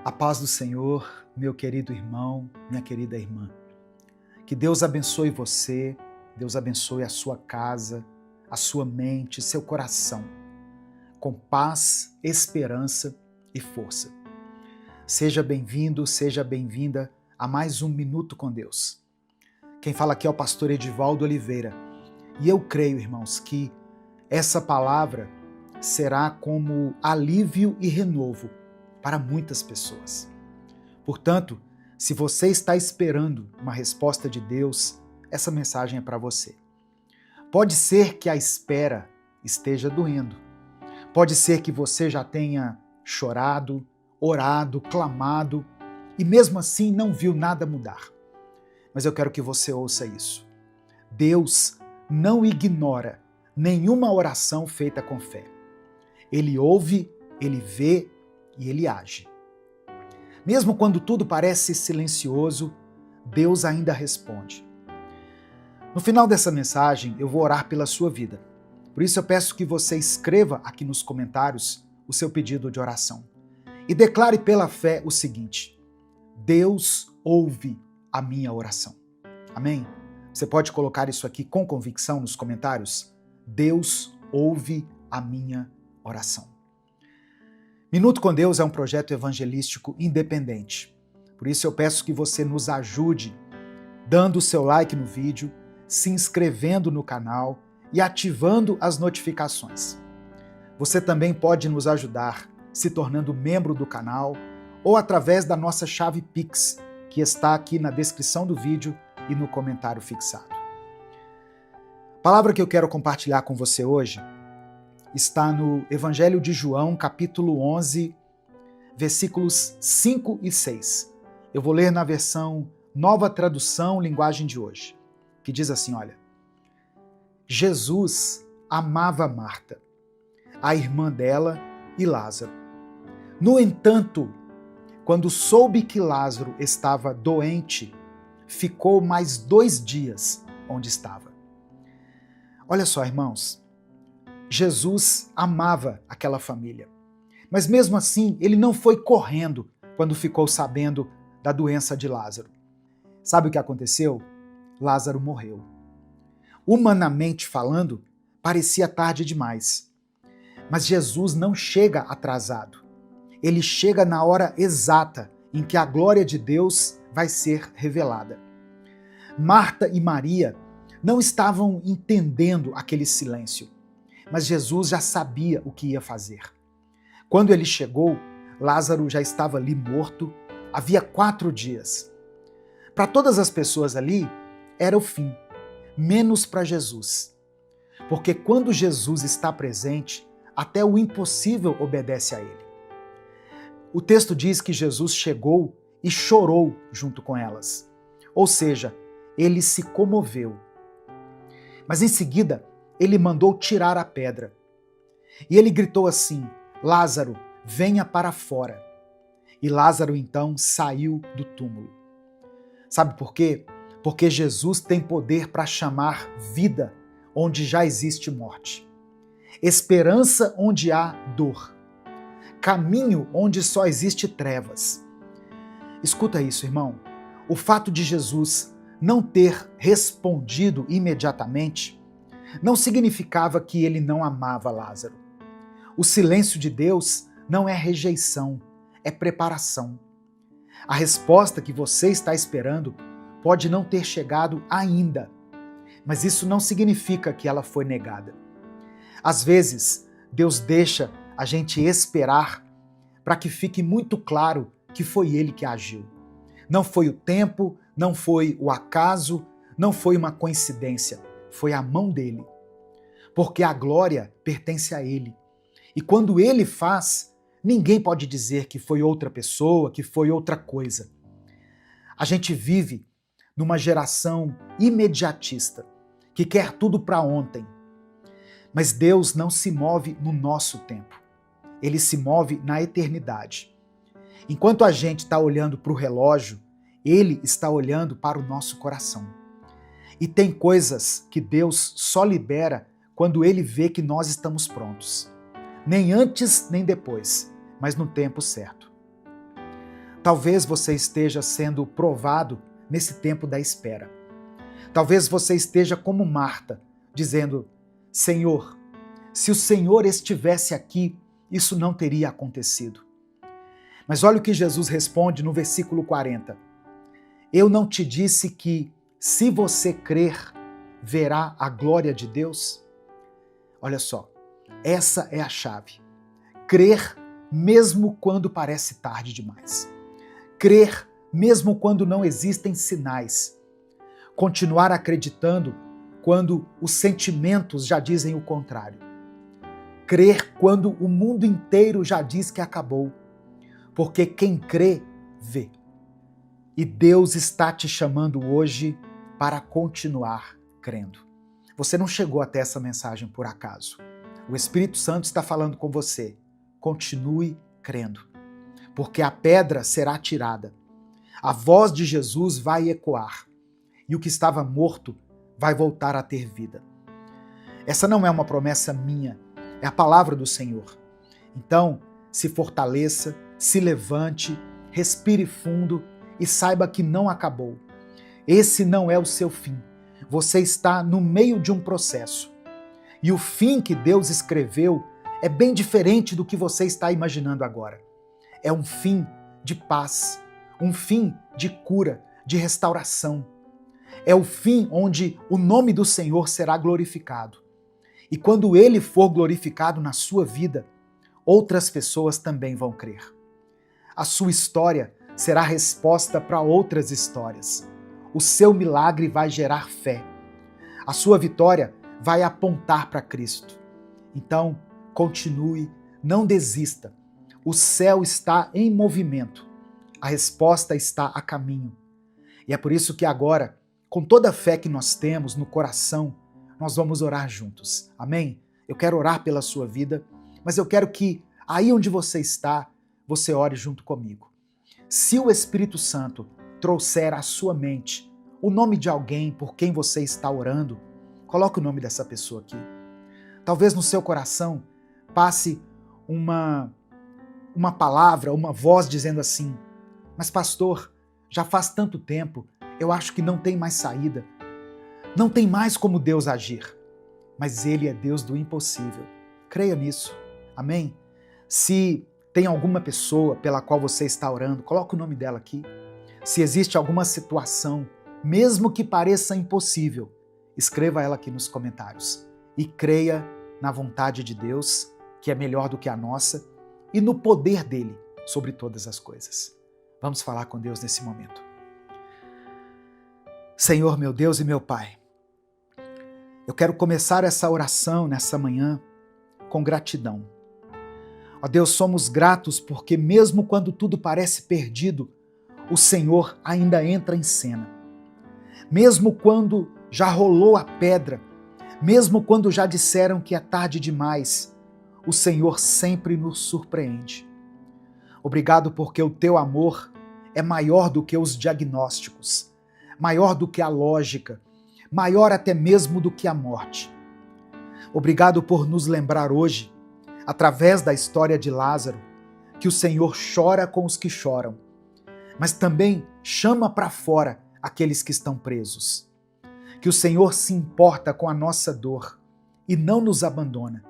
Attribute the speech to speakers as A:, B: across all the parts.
A: A paz do Senhor, meu querido irmão, minha querida irmã. Que Deus abençoe você, Deus abençoe a sua casa, a sua mente, seu coração, com paz, esperança e força. Seja bem-vindo, seja bem-vinda a mais um Minuto com Deus. Quem fala aqui é o pastor Edivaldo Oliveira. E eu creio, irmãos, que essa palavra será como alívio e renovo para muitas pessoas. Portanto, se você está esperando uma resposta de Deus, essa mensagem é para você. Pode ser que a espera esteja doendo. Pode ser que você já tenha chorado, orado, clamado e mesmo assim não viu nada mudar. Mas eu quero que você ouça isso. Deus não ignora nenhuma oração feita com fé. Ele ouve, ele vê e ele age. Mesmo quando tudo parece silencioso, Deus ainda responde. No final dessa mensagem, eu vou orar pela sua vida. Por isso eu peço que você escreva aqui nos comentários o seu pedido de oração. E declare pela fé o seguinte: Deus ouve a minha oração. Amém? Você pode colocar isso aqui com convicção nos comentários? Deus ouve a minha oração. Minuto com Deus é um projeto evangelístico independente. Por isso eu peço que você nos ajude dando o seu like no vídeo, se inscrevendo no canal e ativando as notificações. Você também pode nos ajudar se tornando membro do canal ou através da nossa chave Pix, que está aqui na descrição do vídeo e no comentário fixado. A palavra que eu quero compartilhar com você hoje está no Evangelho de João, capítulo 11, versículos 5 e 6. Eu vou ler na versão Nova Tradução, linguagem de hoje, que diz assim, olha: Jesus amava Marta, a irmã dela e Lázaro. No entanto, quando soube que Lázaro estava doente, ficou mais 2 dias onde estava. Olha só, irmãos, Jesus amava aquela família. Mas mesmo assim, ele não foi correndo quando ficou sabendo da doença de Lázaro. Sabe o que aconteceu? Lázaro morreu. Humanamente falando, parecia tarde demais. Mas Jesus não chega atrasado. Ele chega na hora exata em que a glória de Deus vai ser revelada. Marta e Maria não estavam entendendo aquele silêncio. Mas Jesus já sabia o que ia fazer. Quando ele chegou, Lázaro já estava ali morto, havia 4 dias. Para todas as pessoas ali, era o fim, menos para Jesus. Porque quando Jesus está presente, até o impossível obedece a ele. O texto diz que Jesus chegou e chorou junto com elas. Ou seja, ele se comoveu. Mas em seguida, ele mandou tirar a pedra. E ele gritou assim: Lázaro, venha para fora. E Lázaro então saiu do túmulo. Sabe por quê? Porque Jesus tem poder para chamar vida onde já existe morte. Esperança onde há dor. Caminho onde só existe trevas. Escuta isso, irmão. O fato de Jesus não ter respondido imediatamente não significava que ele não amava Lázaro. O silêncio de Deus não é rejeição, é preparação. A resposta que você está esperando pode não ter chegado ainda, mas isso não significa que ela foi negada. Às vezes, Deus deixa a gente esperar para que fique muito claro que foi Ele que agiu. Não foi o tempo, não foi o acaso, não foi uma coincidência. Foi a mão dele. Porque a glória pertence a ele. E quando ele faz, ninguém pode dizer que foi outra pessoa, que foi outra coisa. A gente vive numa geração imediatista, que quer tudo para ontem. Mas Deus não se move no nosso tempo. Ele se move na eternidade. Enquanto a gente está olhando para o relógio, ele está olhando para o nosso coração. E tem coisas que Deus só libera quando ele vê que nós estamos prontos. Nem antes, nem depois, mas no tempo certo. Talvez você esteja sendo provado nesse tempo da espera. Talvez você esteja como Marta, dizendo: Senhor, se o Senhor estivesse aqui, isso não teria acontecido. Mas olha o que Jesus responde no versículo 40. Eu não te disse que, se você crer, verá a glória de Deus? Olha só, essa é a chave. Crer mesmo quando parece tarde demais. Crer mesmo quando não existem sinais. Continuar acreditando quando os sentimentos já dizem o contrário. Crer quando o mundo inteiro já diz que acabou. Porque quem crê, vê. E Deus está te chamando hoje para continuar crendo. Você não chegou até essa mensagem por acaso. O Espírito Santo está falando com você. Continue crendo. Porque a pedra será tirada. A voz de Jesus vai ecoar. E o que estava morto vai voltar a ter vida. Essa não é uma promessa minha, é a palavra do Senhor. Então, se fortaleça, se levante, respire fundo e saiba que não acabou. Esse não é o seu fim. Você está no meio de um processo. E o fim que Deus escreveu é bem diferente do que você está imaginando agora. É um fim de paz, um fim de cura, de restauração. É o fim onde o nome do Senhor será glorificado. E quando ele for glorificado na sua vida, outras pessoas também vão crer. A sua história será resposta para outras histórias. O seu milagre vai gerar fé. A sua vitória vai apontar para Cristo. Então, continue, não desista. O céu está em movimento. A resposta está a caminho. E é por isso que agora, com toda a fé que nós temos no coração, nós vamos orar juntos. Amém? Eu quero orar pela sua vida, mas eu quero que aí onde você está, você ore junto comigo. Se o Espírito Santo trouxer à sua mente o nome de alguém por quem você está orando, coloque o nome dessa pessoa aqui. Talvez no seu coração passe uma palavra, uma voz dizendo assim: mas pastor, já faz tanto tempo, eu acho que não tem mais saída. Não tem mais como Deus agir. Mas Ele é Deus do impossível. Creia nisso. Amém? Se tem alguma pessoa pela qual você está orando, coloque o nome dela aqui. Se existe alguma situação, mesmo que pareça impossível, escreva ela aqui nos comentários. E creia na vontade de Deus, que é melhor do que a nossa, e no poder dele sobre todas as coisas. Vamos falar com Deus nesse momento. Senhor, meu Deus e meu Pai, eu quero começar essa oração nessa manhã com gratidão. Ó Deus, somos gratos porque mesmo quando tudo parece perdido, o Senhor ainda entra em cena. Mesmo quando já rolou a pedra, mesmo quando já disseram que é tarde demais, o Senhor sempre nos surpreende. Obrigado porque o teu amor é maior do que os diagnósticos, maior do que a lógica, maior até mesmo do que a morte. Obrigado por nos lembrar hoje, através da história de Lázaro, que o Senhor chora com os que choram, mas também chama para fora aqueles que estão presos. Que o Senhor se importa com a nossa dor e não nos abandona.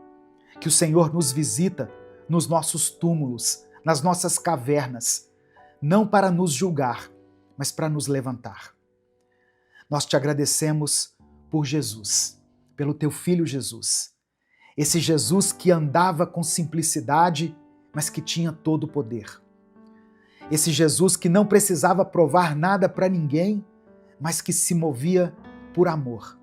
A: Que o Senhor nos visita nos nossos túmulos, nas nossas cavernas, não para nos julgar, mas para nos levantar. Nós te agradecemos por Jesus, pelo teu Filho Jesus. Esse Jesus que andava com simplicidade, mas que tinha todo o poder. Esse Jesus que não precisava provar nada para ninguém, mas que se movia por amor.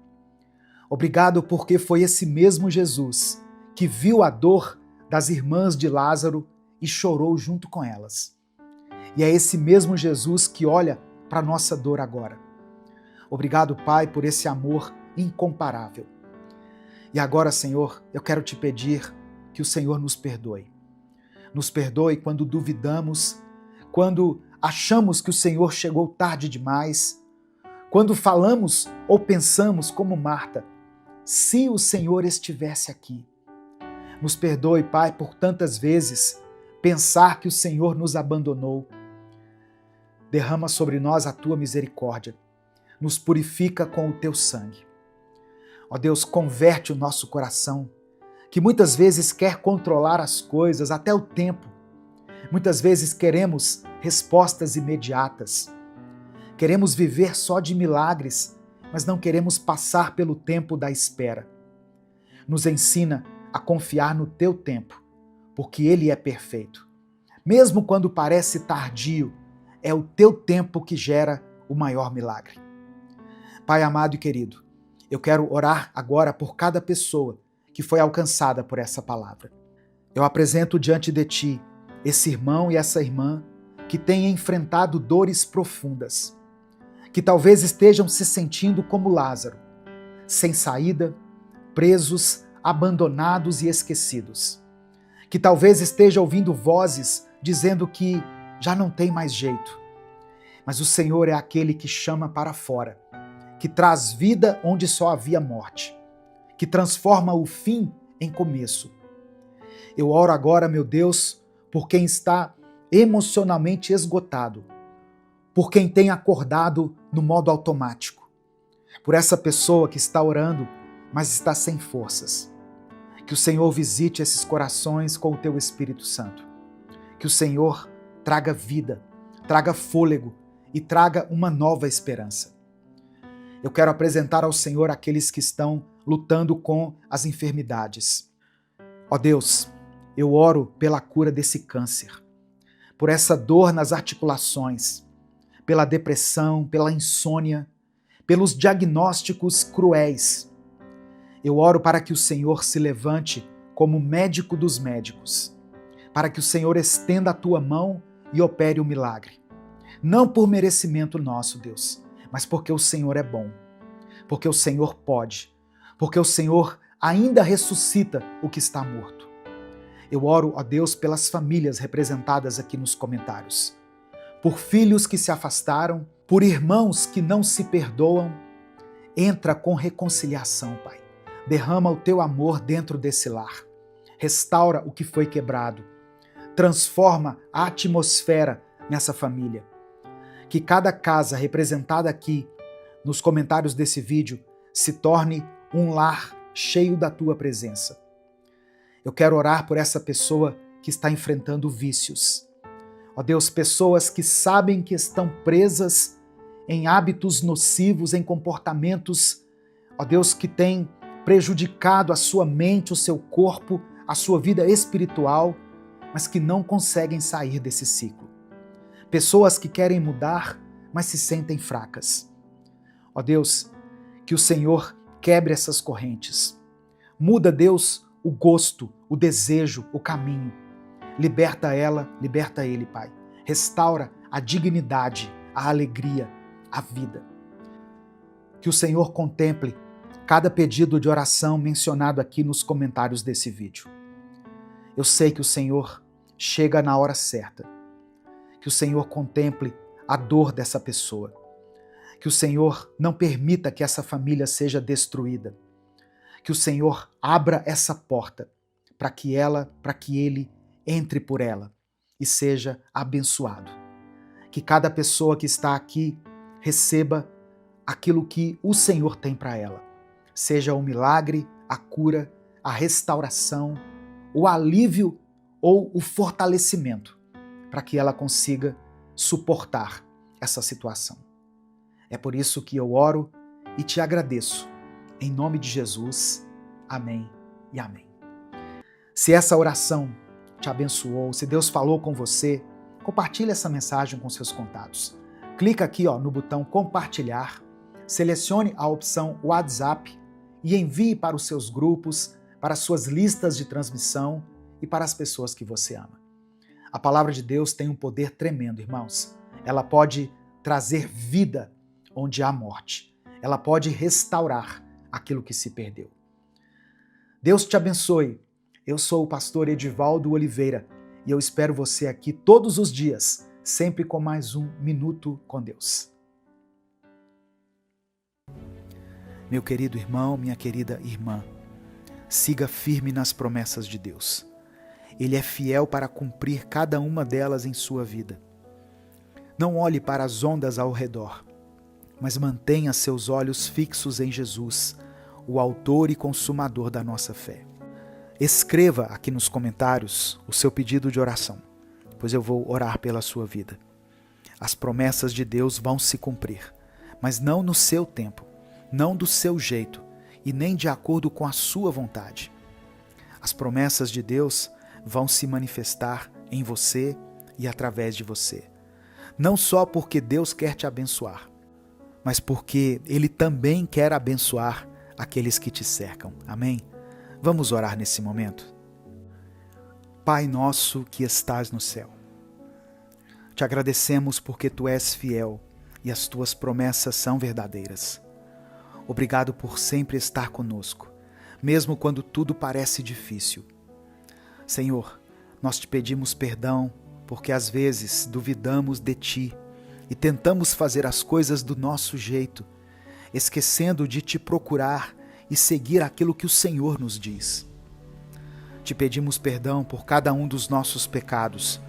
A: Obrigado porque foi esse mesmo Jesus que viu a dor das irmãs de Lázaro e chorou junto com elas. E é esse mesmo Jesus que olha para a nossa dor agora. Obrigado, Pai, por esse amor incomparável. E agora, Senhor, eu quero te pedir que o Senhor nos perdoe. Nos perdoe quando duvidamos, quando achamos que o Senhor chegou tarde demais, quando falamos ou pensamos como Marta, se o Senhor estivesse aqui. Nos perdoe, Pai, por tantas vezes pensar que o Senhor nos abandonou. derrama sobre nós a tua misericórdia. Nos purifica com o teu sangue. Ó Deus, converte o nosso coração, que muitas vezes quer controlar as coisas, até o tempo. Muitas vezes queremos respostas imediatas. Queremos viver só de milagres, mas não queremos passar pelo tempo da espera. Nos ensina a confiar no teu tempo, porque ele é perfeito. Mesmo quando parece tardio, é o teu tempo que gera o maior milagre. Pai amado e querido, eu quero orar agora por cada pessoa que foi alcançada por essa palavra. Eu apresento diante de ti esse irmão e essa irmã que têm enfrentado dores profundas, que talvez estejam se sentindo como Lázaro, sem saída, presos, abandonados e esquecidos, que talvez esteja ouvindo vozes dizendo que já não tem mais jeito. Mas o Senhor é aquele que chama para fora, que traz vida onde só havia morte, que transforma o fim em começo. Eu oro agora, meu Deus, por quem está emocionalmente esgotado, por quem tem acordado no modo automático, por essa pessoa que está orando, mas está sem forças. Que o Senhor visite esses corações com o teu Espírito Santo. Que o Senhor traga vida, traga fôlego e traga uma nova esperança. Eu quero apresentar ao Senhor aqueles que estão lutando com as enfermidades. Ó Deus, eu oro pela cura desse câncer, por essa dor nas articulações, pela depressão, pela insônia, pelos diagnósticos cruéis. Eu oro para que o Senhor se levante como médico dos médicos, para que o Senhor estenda a tua mão e opere o milagre. Não por merecimento nosso, Deus, mas porque o Senhor é bom, porque o Senhor pode, porque o Senhor ainda ressuscita o que está morto. Eu oro, ó Deus, pelas famílias representadas aqui nos comentários, por filhos que se afastaram, por irmãos que não se perdoam. Entra com reconciliação, Pai. Derrama o teu amor dentro desse lar. Restaura o que foi quebrado. Transforma a atmosfera nessa família. Que cada casa representada aqui nos comentários desse vídeo se torne um lar cheio da tua presença. Eu quero orar por essa pessoa que está enfrentando vícios. Ó Deus, pessoas que sabem que estão presas em hábitos nocivos, em comportamentos, ó Deus, que têm prejudicado a sua mente, o seu corpo, a sua vida espiritual, mas que não conseguem sair desse ciclo. Pessoas que querem mudar, mas se sentem fracas. Ó Deus, que o Senhor quebre essas correntes. Muda, Deus, o gosto, o desejo, o caminho. Liberta ela, liberta ele, Pai. Restaura a dignidade, a alegria, a vida. Que o Senhor contemple cada pedido de oração mencionado aqui nos comentários desse vídeo. Eu sei que o Senhor chega na hora certa. Que o Senhor contemple a dor dessa pessoa. Que o Senhor não permita que essa família seja destruída. Que o Senhor abra essa porta para que ele entre por ela e seja abençoado. Que cada pessoa que está aqui receba aquilo que o Senhor tem para ela. Seja o milagre, a cura, a restauração, o alívio ou o fortalecimento, para que ela consiga suportar essa situação. É por isso que eu oro e te agradeço. Em nome de Jesus, amém e amém. Se essa oração te abençoou, se Deus falou com você, compartilhe essa mensagem com seus contatos. Clica aqui no botão compartilhar, selecione a opção WhatsApp e envie para os seus grupos, para as suas listas de transmissão e para as pessoas que você ama. A palavra de Deus tem um poder tremendo, irmãos. Ela pode trazer vida onde há morte. Ela pode restaurar aquilo que se perdeu. Deus te abençoe. Eu sou o pastor Edivaldo Oliveira e eu espero você aqui todos os dias, sempre com mais um Minuto com Deus. Meu querido irmão, minha querida irmã, siga firme nas promessas de Deus. Ele é fiel para cumprir cada uma delas em sua vida. Não olhe para as ondas ao redor, mas mantenha seus olhos fixos em Jesus, o autor e consumador da nossa fé. Escreva aqui nos comentários o seu pedido de oração, pois eu vou orar pela sua vida. As promessas de Deus vão se cumprir, mas não no seu tempo, não do seu jeito e nem de acordo com a sua vontade. As promessas de Deus vão se manifestar em você e através de você. Não só porque Deus quer te abençoar, mas porque Ele também quer abençoar aqueles que te cercam. Amém? Vamos orar nesse momento? Pai nosso que estás no céu, te agradecemos porque Tu és fiel e as Tuas promessas são verdadeiras. Obrigado por sempre estar conosco, mesmo quando tudo parece difícil. Senhor, nós te pedimos perdão porque às vezes duvidamos de Ti e tentamos fazer as coisas do nosso jeito, esquecendo de Te procurar e seguir aquilo que o Senhor nos diz. Te pedimos perdão por cada um dos nossos pecados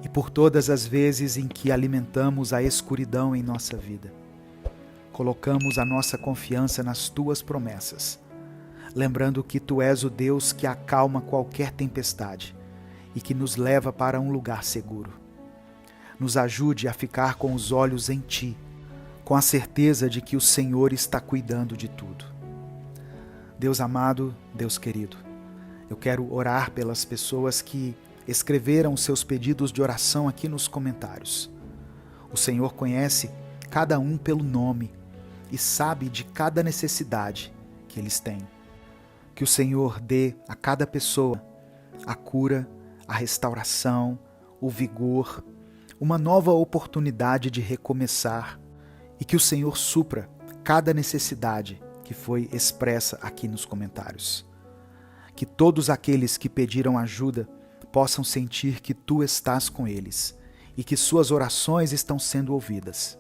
A: e por todas as vezes em que alimentamos a escuridão em nossa vida. Colocamos a nossa confiança nas Tuas promessas, lembrando que Tu és o Deus que acalma qualquer tempestade e que nos leva para um lugar seguro. Nos ajude a ficar com os olhos em Ti, com a certeza de que o Senhor está cuidando de tudo. Deus amado, Deus querido, eu quero orar pelas pessoas que escreveram seus pedidos de oração aqui nos comentários. O Senhor conhece cada um pelo nome e sabe de cada necessidade que eles têm. Que o Senhor dê a cada pessoa a cura, a restauração, o vigor, uma nova oportunidade de recomeçar e que o Senhor supra cada necessidade que foi expressa aqui nos comentários. Que todos aqueles que pediram ajuda possam sentir que Tu estás com eles e que suas orações estão sendo ouvidas.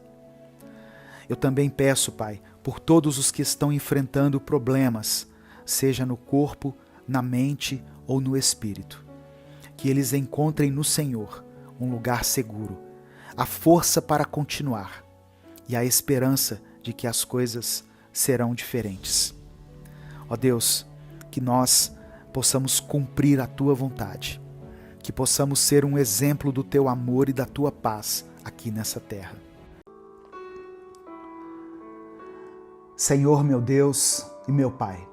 A: Eu também peço, Pai, por todos os que estão enfrentando problemas, seja no corpo, na mente ou no espírito. Que eles encontrem no Senhor um lugar seguro, a força para continuar e a esperança de que as coisas serão diferentes. Ó Deus, que nós possamos cumprir a Tua vontade, que possamos ser um exemplo do Teu amor e da Tua paz aqui nessa terra. Senhor, meu Deus e meu Pai,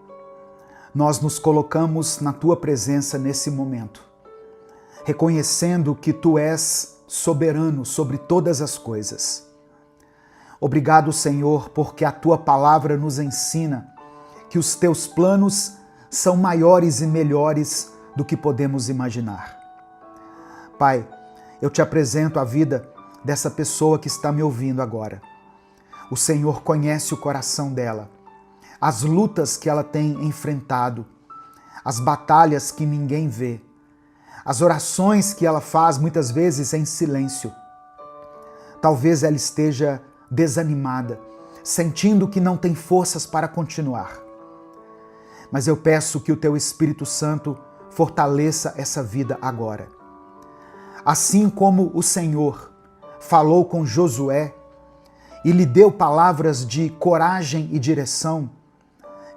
A: nós nos colocamos na Tua presença nesse momento, reconhecendo que Tu és soberano sobre todas as coisas. Obrigado, Senhor, porque a Tua palavra nos ensina que os Teus planos são maiores e melhores do que podemos imaginar. Pai, eu Te apresento a vida dessa pessoa que está me ouvindo agora. O Senhor conhece o coração dela, as lutas que ela tem enfrentado, as batalhas que ninguém vê, as orações que ela faz muitas vezes em silêncio. Talvez ela esteja desanimada, sentindo que não tem forças para continuar. Mas eu peço que o Teu Espírito Santo fortaleça essa vida agora. Assim como o Senhor falou com Josué e lhe deu palavras de coragem e direção,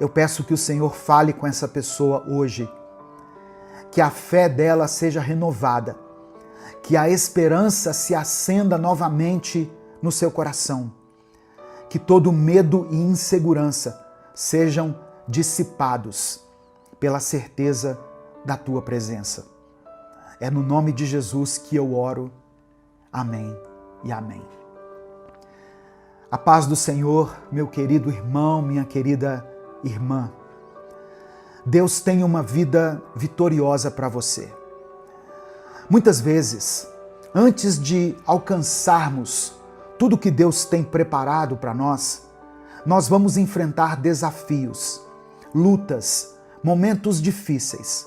A: eu peço que o Senhor fale com essa pessoa hoje. Que a fé dela seja renovada, que a esperança se acenda novamente no seu coração, que todo medo e insegurança sejam dissipados pela certeza da Tua presença. É no nome de Jesus que eu oro. Amém e amém. A paz do Senhor, meu querido irmão, minha querida irmã. Deus tem uma vida vitoriosa para você. Muitas vezes, antes de alcançarmos tudo que Deus tem preparado para nós vamos enfrentar desafios, lutas, momentos difíceis.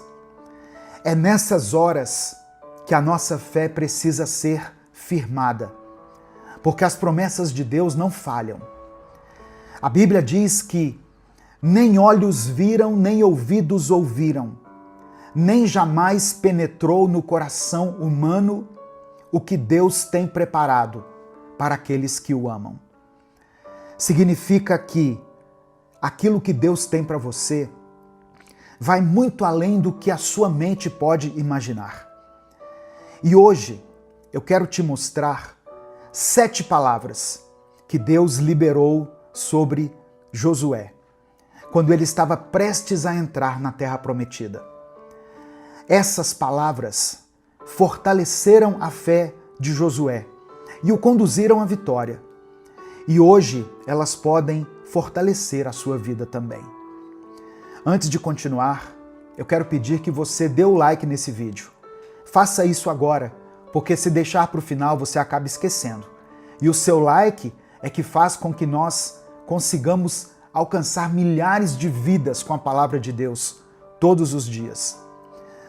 A: É nessas horas que a nossa fé precisa ser firmada, porque as promessas de Deus não falham. A Bíblia diz que nem olhos viram, nem ouvidos ouviram, nem jamais penetrou no coração humano o que Deus tem preparado para aqueles que o amam. Significa que aquilo que Deus tem para você vai muito além do que a sua mente pode imaginar. E hoje eu quero te mostrar 7 palavras que Deus liberou sobre Josué, quando ele estava prestes a entrar na Terra Prometida. Essas palavras fortaleceram a fé de Josué e o conduziram à vitória. E hoje elas podem fortalecer a sua vida também. Antes de continuar, eu quero pedir que você dê o like nesse vídeo. Faça isso agora, porque se deixar para o final você acaba esquecendo. E o seu like é que faz com que nós consigamos alcançar milhares de vidas com a palavra de Deus todos os dias.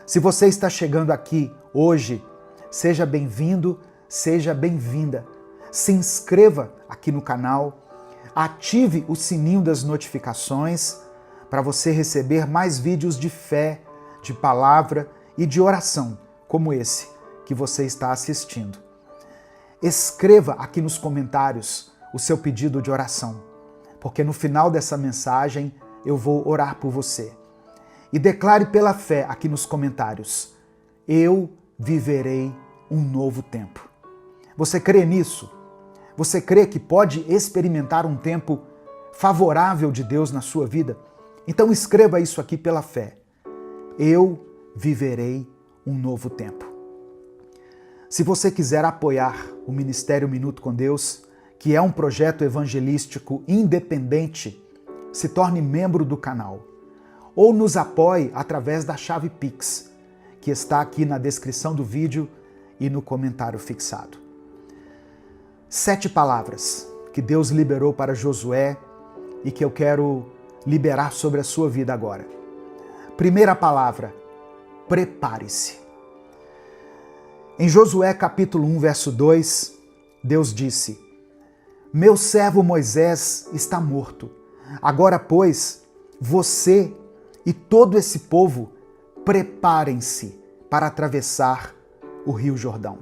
A: Se você está chegando aqui hoje, seja bem-vindo, seja bem-vinda. Se inscreva aqui no canal, ative o sininho das notificações para você receber mais vídeos de fé, de palavra e de oração, como esse que você está assistindo. Escreva aqui nos comentários o seu pedido de oração, porque no final dessa mensagem eu vou orar por você. E declare pela fé aqui nos comentários: eu viverei um novo tempo. Você crê nisso? Você crê que pode experimentar um tempo favorável de Deus na sua vida? Então escreva isso aqui pela fé. Eu viverei um novo tempo. Se você quiser apoiar o Ministério Minuto com Deus, que é um projeto evangelístico independente, se torne membro do canal. Ou nos apoie através da chave Pix, que está aqui na descrição do vídeo e no comentário fixado. 7 palavras que Deus liberou para Josué e que eu quero liberar sobre a sua vida agora. Primeira palavra: prepare-se. Em Josué capítulo 1, verso 2, Deus disse: meu servo Moisés está morto. Agora, pois, você e todo esse povo preparem-se para atravessar o Rio Jordão.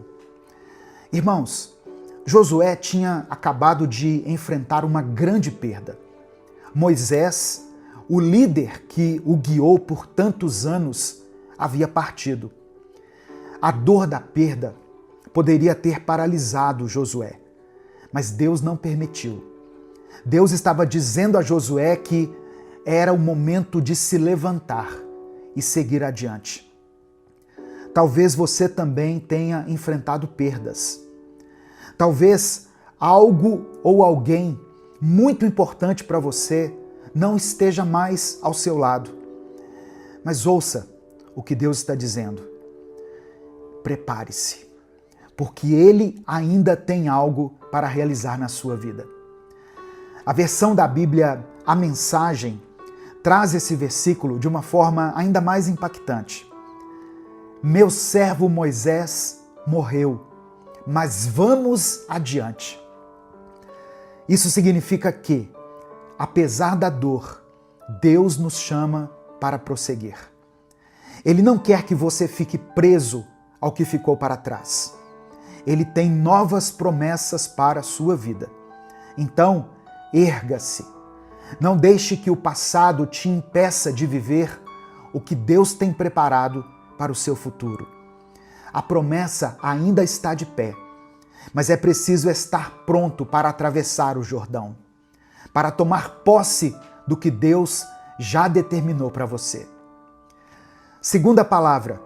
A: Irmãos, Josué tinha acabado de enfrentar uma grande perda. Moisés, o líder que o guiou por tantos anos, havia partido. A dor da perda poderia ter paralisado Josué, mas Deus não permitiu. Deus estava dizendo a Josué que era o momento de se levantar e seguir adiante. Talvez você também tenha enfrentado perdas. Talvez algo ou alguém muito importante para você não esteja mais ao seu lado. Mas ouça o que Deus está dizendo. Prepare-se, porque Ele ainda tem algo para realizar na sua vida. A versão da Bíblia, a Mensagem, traz esse versículo de uma forma ainda mais impactante. Meu servo Moisés morreu, mas vamos adiante. Isso significa que, apesar da dor, Deus nos chama para prosseguir. Ele não quer que você fique preso ao que ficou para trás. Ele tem novas promessas para a sua vida. Então, erga-se. Não deixe que o passado te impeça de viver o que Deus tem preparado para o seu futuro. A promessa ainda está de pé, mas é preciso estar pronto para atravessar o Jordão, para tomar posse do que Deus já determinou para você. Segunda palavra: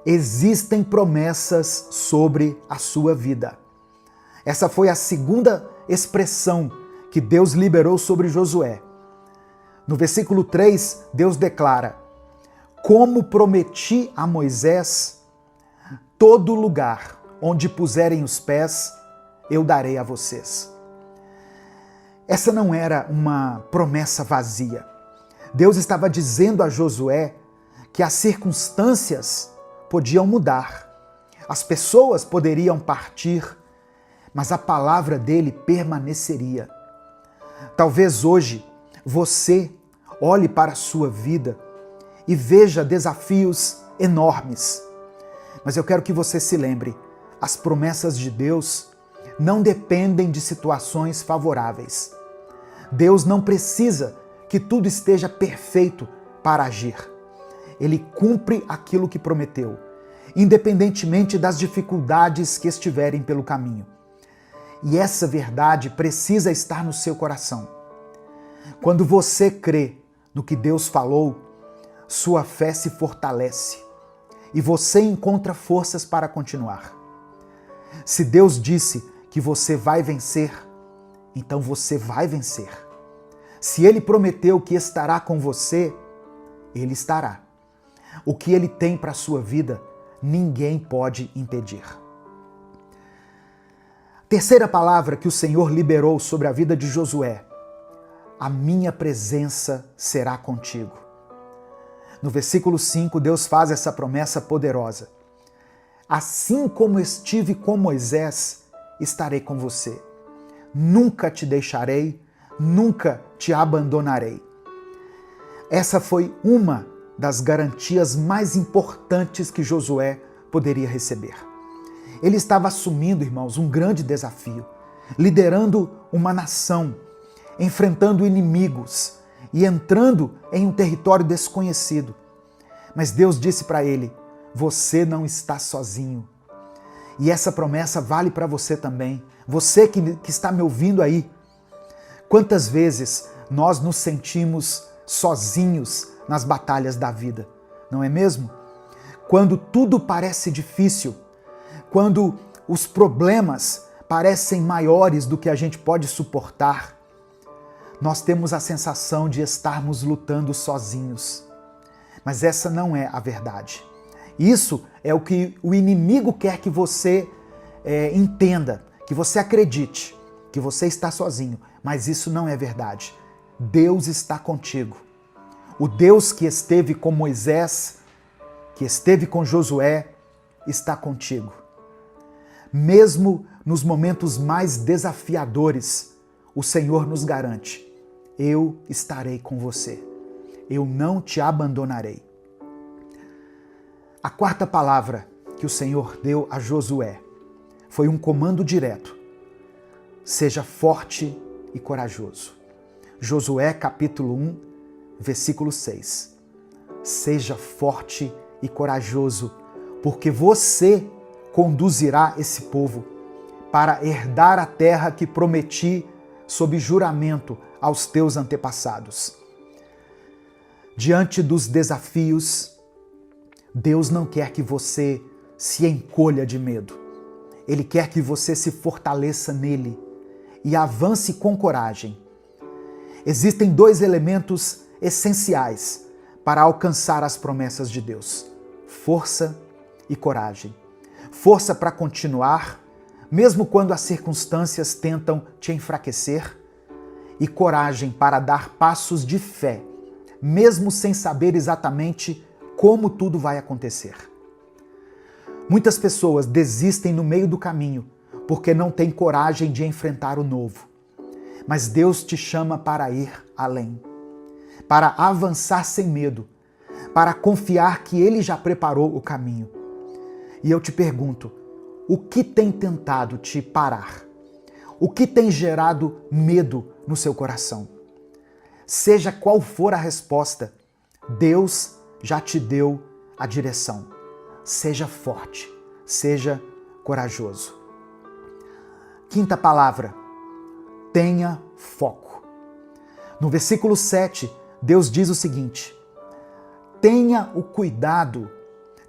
A: existem promessas sobre a sua vida. Essa foi a segunda expressão que Deus liberou sobre Josué. No versículo 3, Deus declara: como prometi a Moisés, todo lugar onde puserem os pés, eu darei a vocês. Essa não era uma promessa vazia. Deus estava dizendo a Josué que as circunstâncias podiam mudar, as pessoas poderiam partir, mas a palavra dele permaneceria. Talvez hoje você olhe para a sua vida e veja desafios enormes, mas eu quero que você se lembre, as promessas de Deus não dependem de situações favoráveis. Deus não precisa que tudo esteja perfeito para agir. Ele cumpre aquilo que prometeu, independentemente das dificuldades que estiverem pelo caminho. E essa verdade precisa estar no seu coração. Quando você crê no que Deus falou, sua fé se fortalece e você encontra forças para continuar. Se Deus disse que você vai vencer, então você vai vencer. Se Ele prometeu que estará com você, Ele estará. O que Ele tem para a sua vida, ninguém pode impedir. Terceira palavra que o Senhor liberou sobre a vida de Josué: a minha presença será contigo. No versículo 5, Deus faz essa promessa poderosa. Assim como estive com Moisés, estarei com você. Nunca te deixarei, nunca te abandonarei. Essa foi uma das garantias mais importantes que Josué poderia receber. Ele estava assumindo, irmãos, um grande desafio, liderando uma nação, enfrentando inimigos e entrando em um território desconhecido. Mas Deus disse para ele: você não está sozinho. E essa promessa vale para você também. Você que está me ouvindo aí. Quantas vezes nós nos sentimos sozinhos nas batalhas da vida, não é mesmo? Quando tudo parece difícil, quando os problemas parecem maiores do que a gente pode suportar, nós temos a sensação de estarmos lutando sozinhos. Mas essa não é a verdade. Isso é o que o inimigo quer que você entenda, que você acredite, que você está sozinho. Mas isso não é verdade. Deus está contigo. O Deus que esteve com Moisés, que esteve com Josué, está contigo. Mesmo nos momentos mais desafiadores, o Senhor nos garante: eu estarei com você. Eu não te abandonarei. A quarta palavra que o Senhor deu a Josué foi um comando direto: seja forte e corajoso. Josué capítulo 1, versículo 6. Seja forte e corajoso, porque você conduzirá esse povo para herdar a terra que prometi sob juramento aos teus antepassados. Diante dos desafios, Deus não quer que você se encolha de medo. Ele quer que você se fortaleça nele e avance com coragem. Existem dois elementos essenciais para alcançar as promessas de Deus: força e coragem. Força para continuar, mesmo quando as circunstâncias tentam te enfraquecer, e coragem para dar passos de fé, mesmo sem saber exatamente como tudo vai acontecer. Muitas pessoas desistem no meio do caminho porque não têm coragem de enfrentar o novo. Mas Deus te chama para ir além, para avançar sem medo, para confiar que Ele já preparou o caminho. E eu te pergunto, o que tem tentado te parar? O que tem gerado medo no seu coração? Seja qual for a resposta, Deus já te deu a direção. Seja forte, seja corajoso. Quinta palavra: tenha foco. No versículo 7, Deus diz o seguinte: tenha o cuidado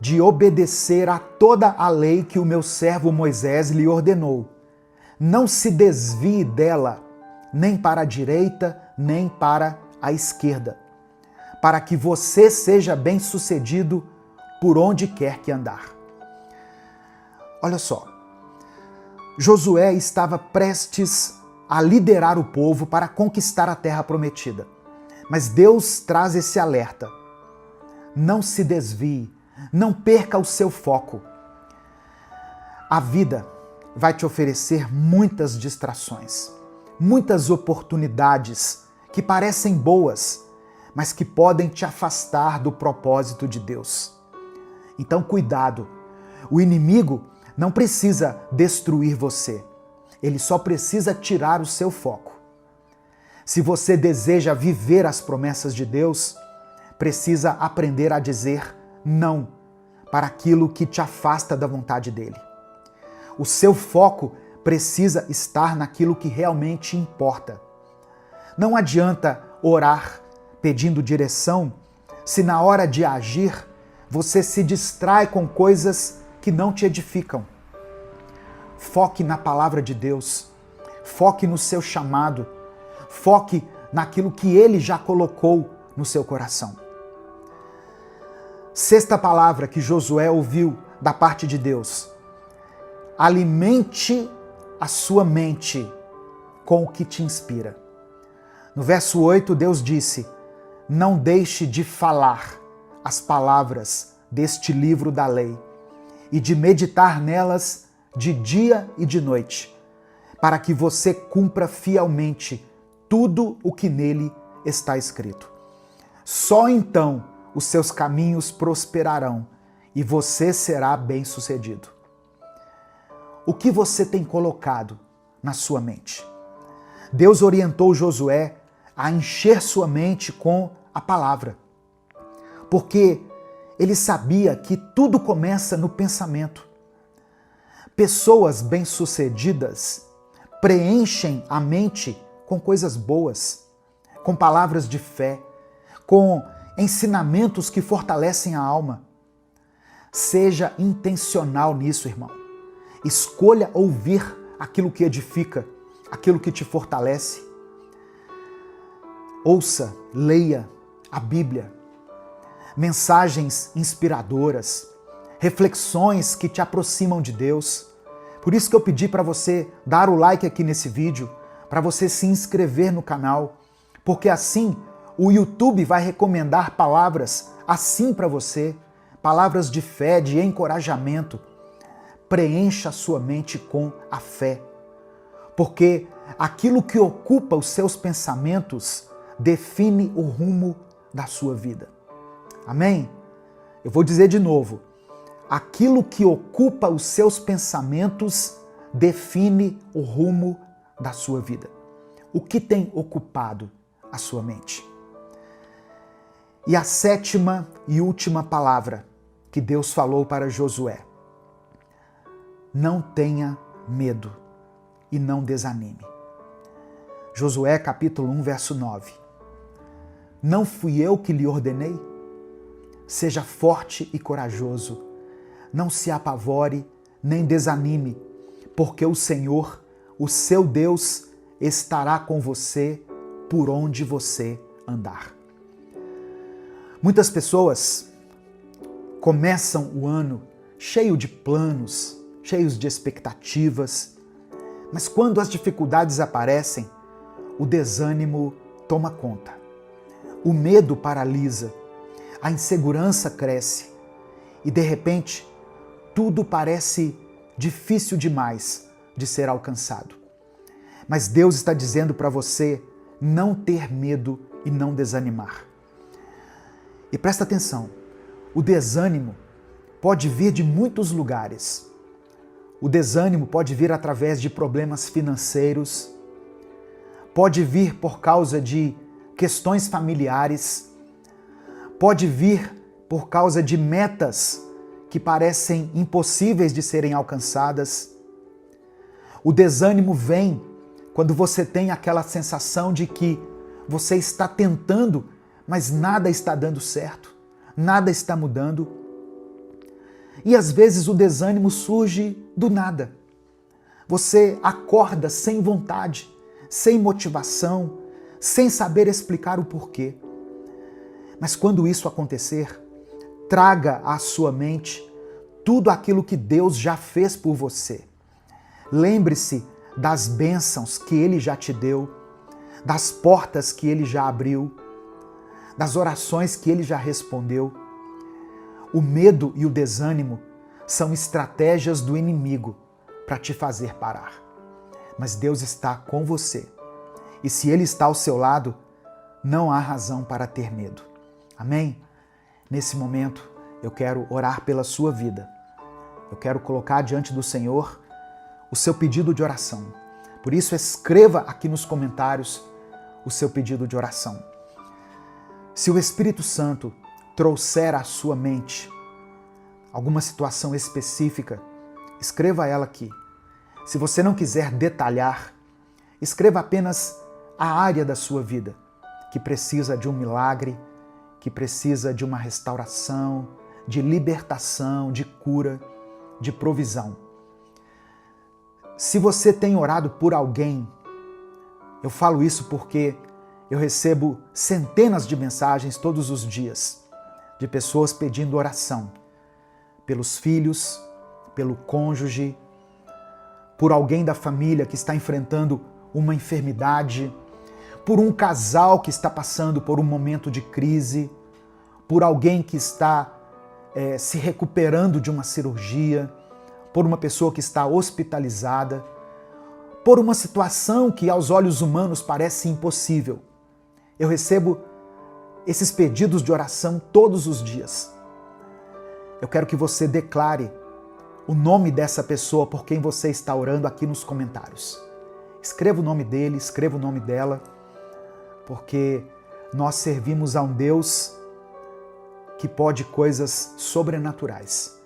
A: de obedecer a toda a lei que o meu servo Moisés lhe ordenou. Não se desvie dela, nem para a direita, nem para a esquerda, para que você seja bem-sucedido por onde quer que andar. Olha só, Josué estava prestes a liderar o povo para conquistar a terra prometida. Mas Deus traz esse alerta: não se desvie, não perca o seu foco. A vida vai te oferecer muitas distrações, muitas oportunidades que parecem boas, mas que podem te afastar do propósito de Deus. Então, cuidado. O inimigo não precisa destruir você. Ele só precisa tirar o seu foco. Se você deseja viver as promessas de Deus, precisa aprender a dizer não para aquilo que te afasta da vontade dele. O seu foco precisa estar naquilo que realmente importa. Não adianta orar pedindo direção se na hora de agir você se distrai com coisas que não te edificam. Foque na palavra de Deus, foque no seu chamado, foque naquilo que Ele já colocou no seu coração. Sexta palavra que Josué ouviu da parte de Deus: alimente a sua mente com o que te inspira. No verso 8, Deus disse: não deixe de falar as palavras deste livro da lei e de meditar nelas de dia e de noite, para que você cumpra fielmente tudo o que nele está escrito. Só então os seus caminhos prosperarão e você será bem-sucedido. O que você tem colocado na sua mente? Deus orientou Josué a encher sua mente com a palavra, porque ele sabia que tudo começa no pensamento. Pessoas bem-sucedidas preenchem a mente com coisas boas, com palavras de fé, com ensinamentos que fortalecem a alma. Seja intencional nisso, irmão. Escolha ouvir aquilo que edifica, aquilo que te fortalece. Ouça, leia a Bíblia. Mensagens inspiradoras, reflexões que te aproximam de Deus. Por isso que eu pedi para você dar o like aqui nesse vídeo, para você se inscrever no canal, porque assim o YouTube vai recomendar palavras assim para você, palavras de fé, de encorajamento. Preencha a sua mente com a fé, porque aquilo que ocupa os seus pensamentos define o rumo da sua vida. Amém? Eu vou dizer de novo. Aquilo que ocupa os seus pensamentos define o rumo da sua vida. O que tem ocupado a sua mente? E a sétima e última palavra que Deus falou para Josué: não tenha medo e não desanime. Josué capítulo 1, verso 9. Não fui eu que lhe ordenei? Seja forte e corajoso. Não se apavore, nem desanime, porque o Senhor, o seu Deus, estará com você por onde você andar. Muitas pessoas começam o ano cheio de planos, cheios de expectativas, mas quando as dificuldades aparecem, o desânimo toma conta. O medo paralisa, a insegurança cresce e, de repente, tudo parece difícil demais de ser alcançado. Mas Deus está dizendo para você não ter medo e não desanimar. E presta atenção, o desânimo pode vir de muitos lugares. O desânimo pode vir através de problemas financeiros, pode vir por causa de questões familiares, pode vir por causa de metas que parecem impossíveis de serem alcançadas. O desânimo vem quando você tem aquela sensação de que você está tentando, mas nada está dando certo, nada está mudando. E às vezes o desânimo surge do nada. Você acorda sem vontade, sem motivação, sem saber explicar o porquê. Mas quando isso acontecer, traga à sua mente tudo aquilo que Deus já fez por você. Lembre-se das bênçãos que Ele já te deu, das portas que Ele já abriu, das orações que Ele já respondeu. O medo e o desânimo são estratégias do inimigo para te fazer parar. Mas Deus está com você. E se Ele está ao seu lado, não há razão para ter medo. Amém? Nesse momento, eu quero orar pela sua vida. Eu quero colocar diante do Senhor o seu pedido de oração. Por isso, escreva aqui nos comentários o seu pedido de oração. Se o Espírito Santo trouxer à sua mente alguma situação específica, escreva ela aqui. Se você não quiser detalhar, escreva apenas a área da sua vida que precisa de um milagre, que precisa de uma restauração, de libertação, de cura, de provisão. Se você tem orado por alguém, eu falo isso porque eu recebo centenas de mensagens todos os dias de pessoas pedindo oração pelos filhos, pelo cônjuge, por alguém da família que está enfrentando uma enfermidade, por um casal que está passando por um momento de crise, por alguém que está se recuperando de uma cirurgia, por uma pessoa que está hospitalizada, por uma situação que aos olhos humanos parece impossível. Eu recebo esses pedidos de oração todos os dias. Eu quero que você declare o nome dessa pessoa por quem você está orando aqui nos comentários. Escreva o nome dele, escreva o nome dela, porque nós servimos a um Deus que pode coisas sobrenaturais.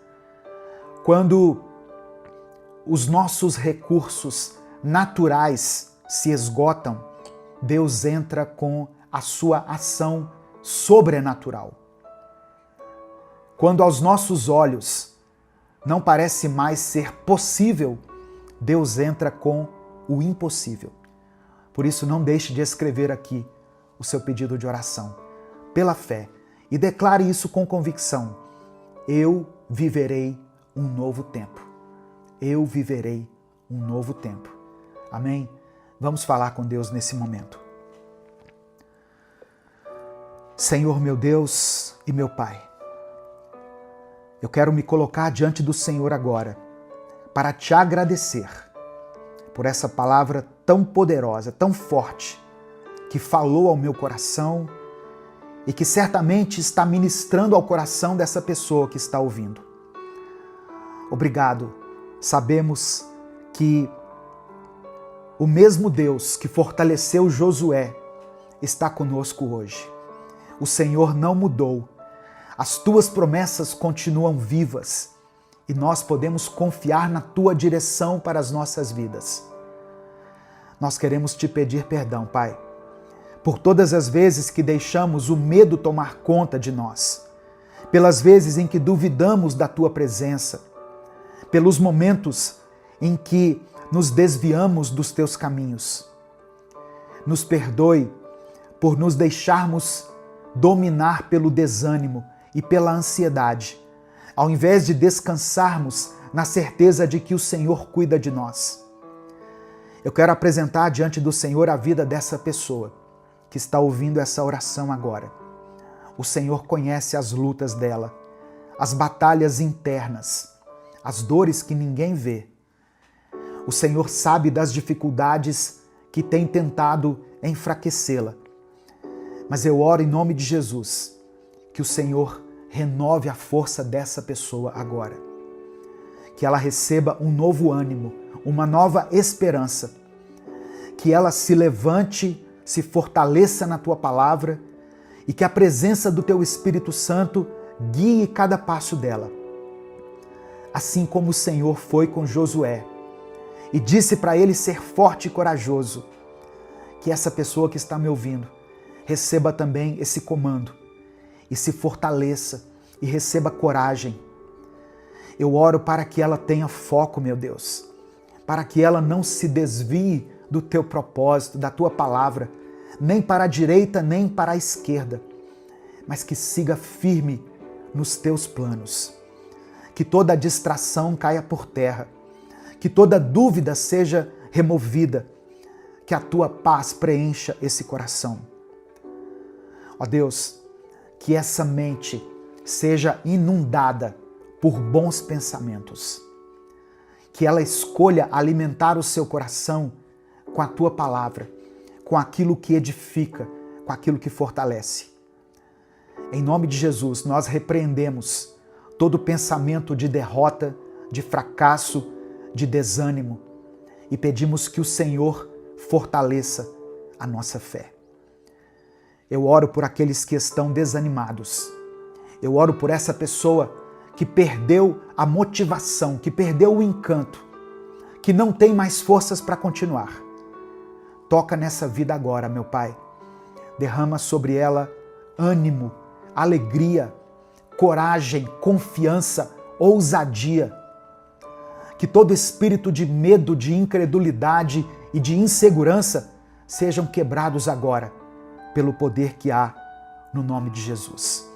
A: Quando os nossos recursos naturais se esgotam, Deus entra com a sua ação sobrenatural. Quando aos nossos olhos não parece mais ser possível, Deus entra com o impossível. Por isso, não deixe de escrever aqui o seu pedido de oração, pela fé, e declare isso com convicção. Eu viverei um novo tempo. Eu viverei um novo tempo. Amém? Vamos falar com Deus nesse momento. Senhor, meu Deus e meu Pai, eu quero me colocar diante do Senhor agora para te agradecer por essa palavra tão poderosa, tão forte, que falou ao meu coração e que certamente está ministrando ao coração dessa pessoa que está ouvindo. Obrigado. Sabemos que o mesmo Deus que fortaleceu Josué está conosco hoje. O Senhor não mudou. As tuas promessas continuam vivas e nós podemos confiar na tua direção para as nossas vidas. Nós queremos te pedir perdão, Pai, por todas as vezes que deixamos o medo tomar conta de nós, pelas vezes em que duvidamos da tua presença, pelos momentos em que nos desviamos dos teus caminhos. Nos perdoe por nos deixarmos dominar pelo desânimo e pela ansiedade, ao invés de descansarmos na certeza de que o Senhor cuida de nós. Eu quero apresentar diante do Senhor a vida dessa pessoa que está ouvindo essa oração agora. O Senhor conhece as lutas dela, as batalhas internas, as dores que ninguém vê. O Senhor sabe das dificuldades que têm tentado enfraquecê-la. Mas eu oro em nome de Jesus, que o Senhor renove a força dessa pessoa agora. Que ela receba um novo ânimo, uma nova esperança. Que ela se levante, se fortaleça na tua palavra e que a presença do teu Espírito Santo guie cada passo dela. Assim como o Senhor foi com Josué e disse para ele ser forte e corajoso, que essa pessoa que está me ouvindo receba também esse comando e se fortaleça e receba coragem. Eu oro para que ela tenha foco, meu Deus, para que ela não se desvie do teu propósito, da tua palavra, nem para a direita, nem para a esquerda, mas que siga firme nos teus planos. Que toda distração caia por terra, que toda dúvida seja removida, que a tua paz preencha esse coração. Ó Deus, que essa mente seja inundada por bons pensamentos, que ela escolha alimentar o seu coração com a tua palavra, com aquilo que edifica, com aquilo que fortalece. Em nome de Jesus, nós repreendemos todo pensamento de derrota, de fracasso, de desânimo e pedimos que o Senhor fortaleça a nossa fé. Eu oro por aqueles que estão desanimados. Eu oro por essa pessoa que perdeu a motivação, que perdeu o encanto, que não tem mais forças para continuar. Toca nessa vida agora, meu Pai. Derrama sobre ela ânimo, alegria, coragem, confiança, ousadia. Que todo espírito de medo, de incredulidade e de insegurança sejam quebrados agora, pelo poder que há no nome de Jesus.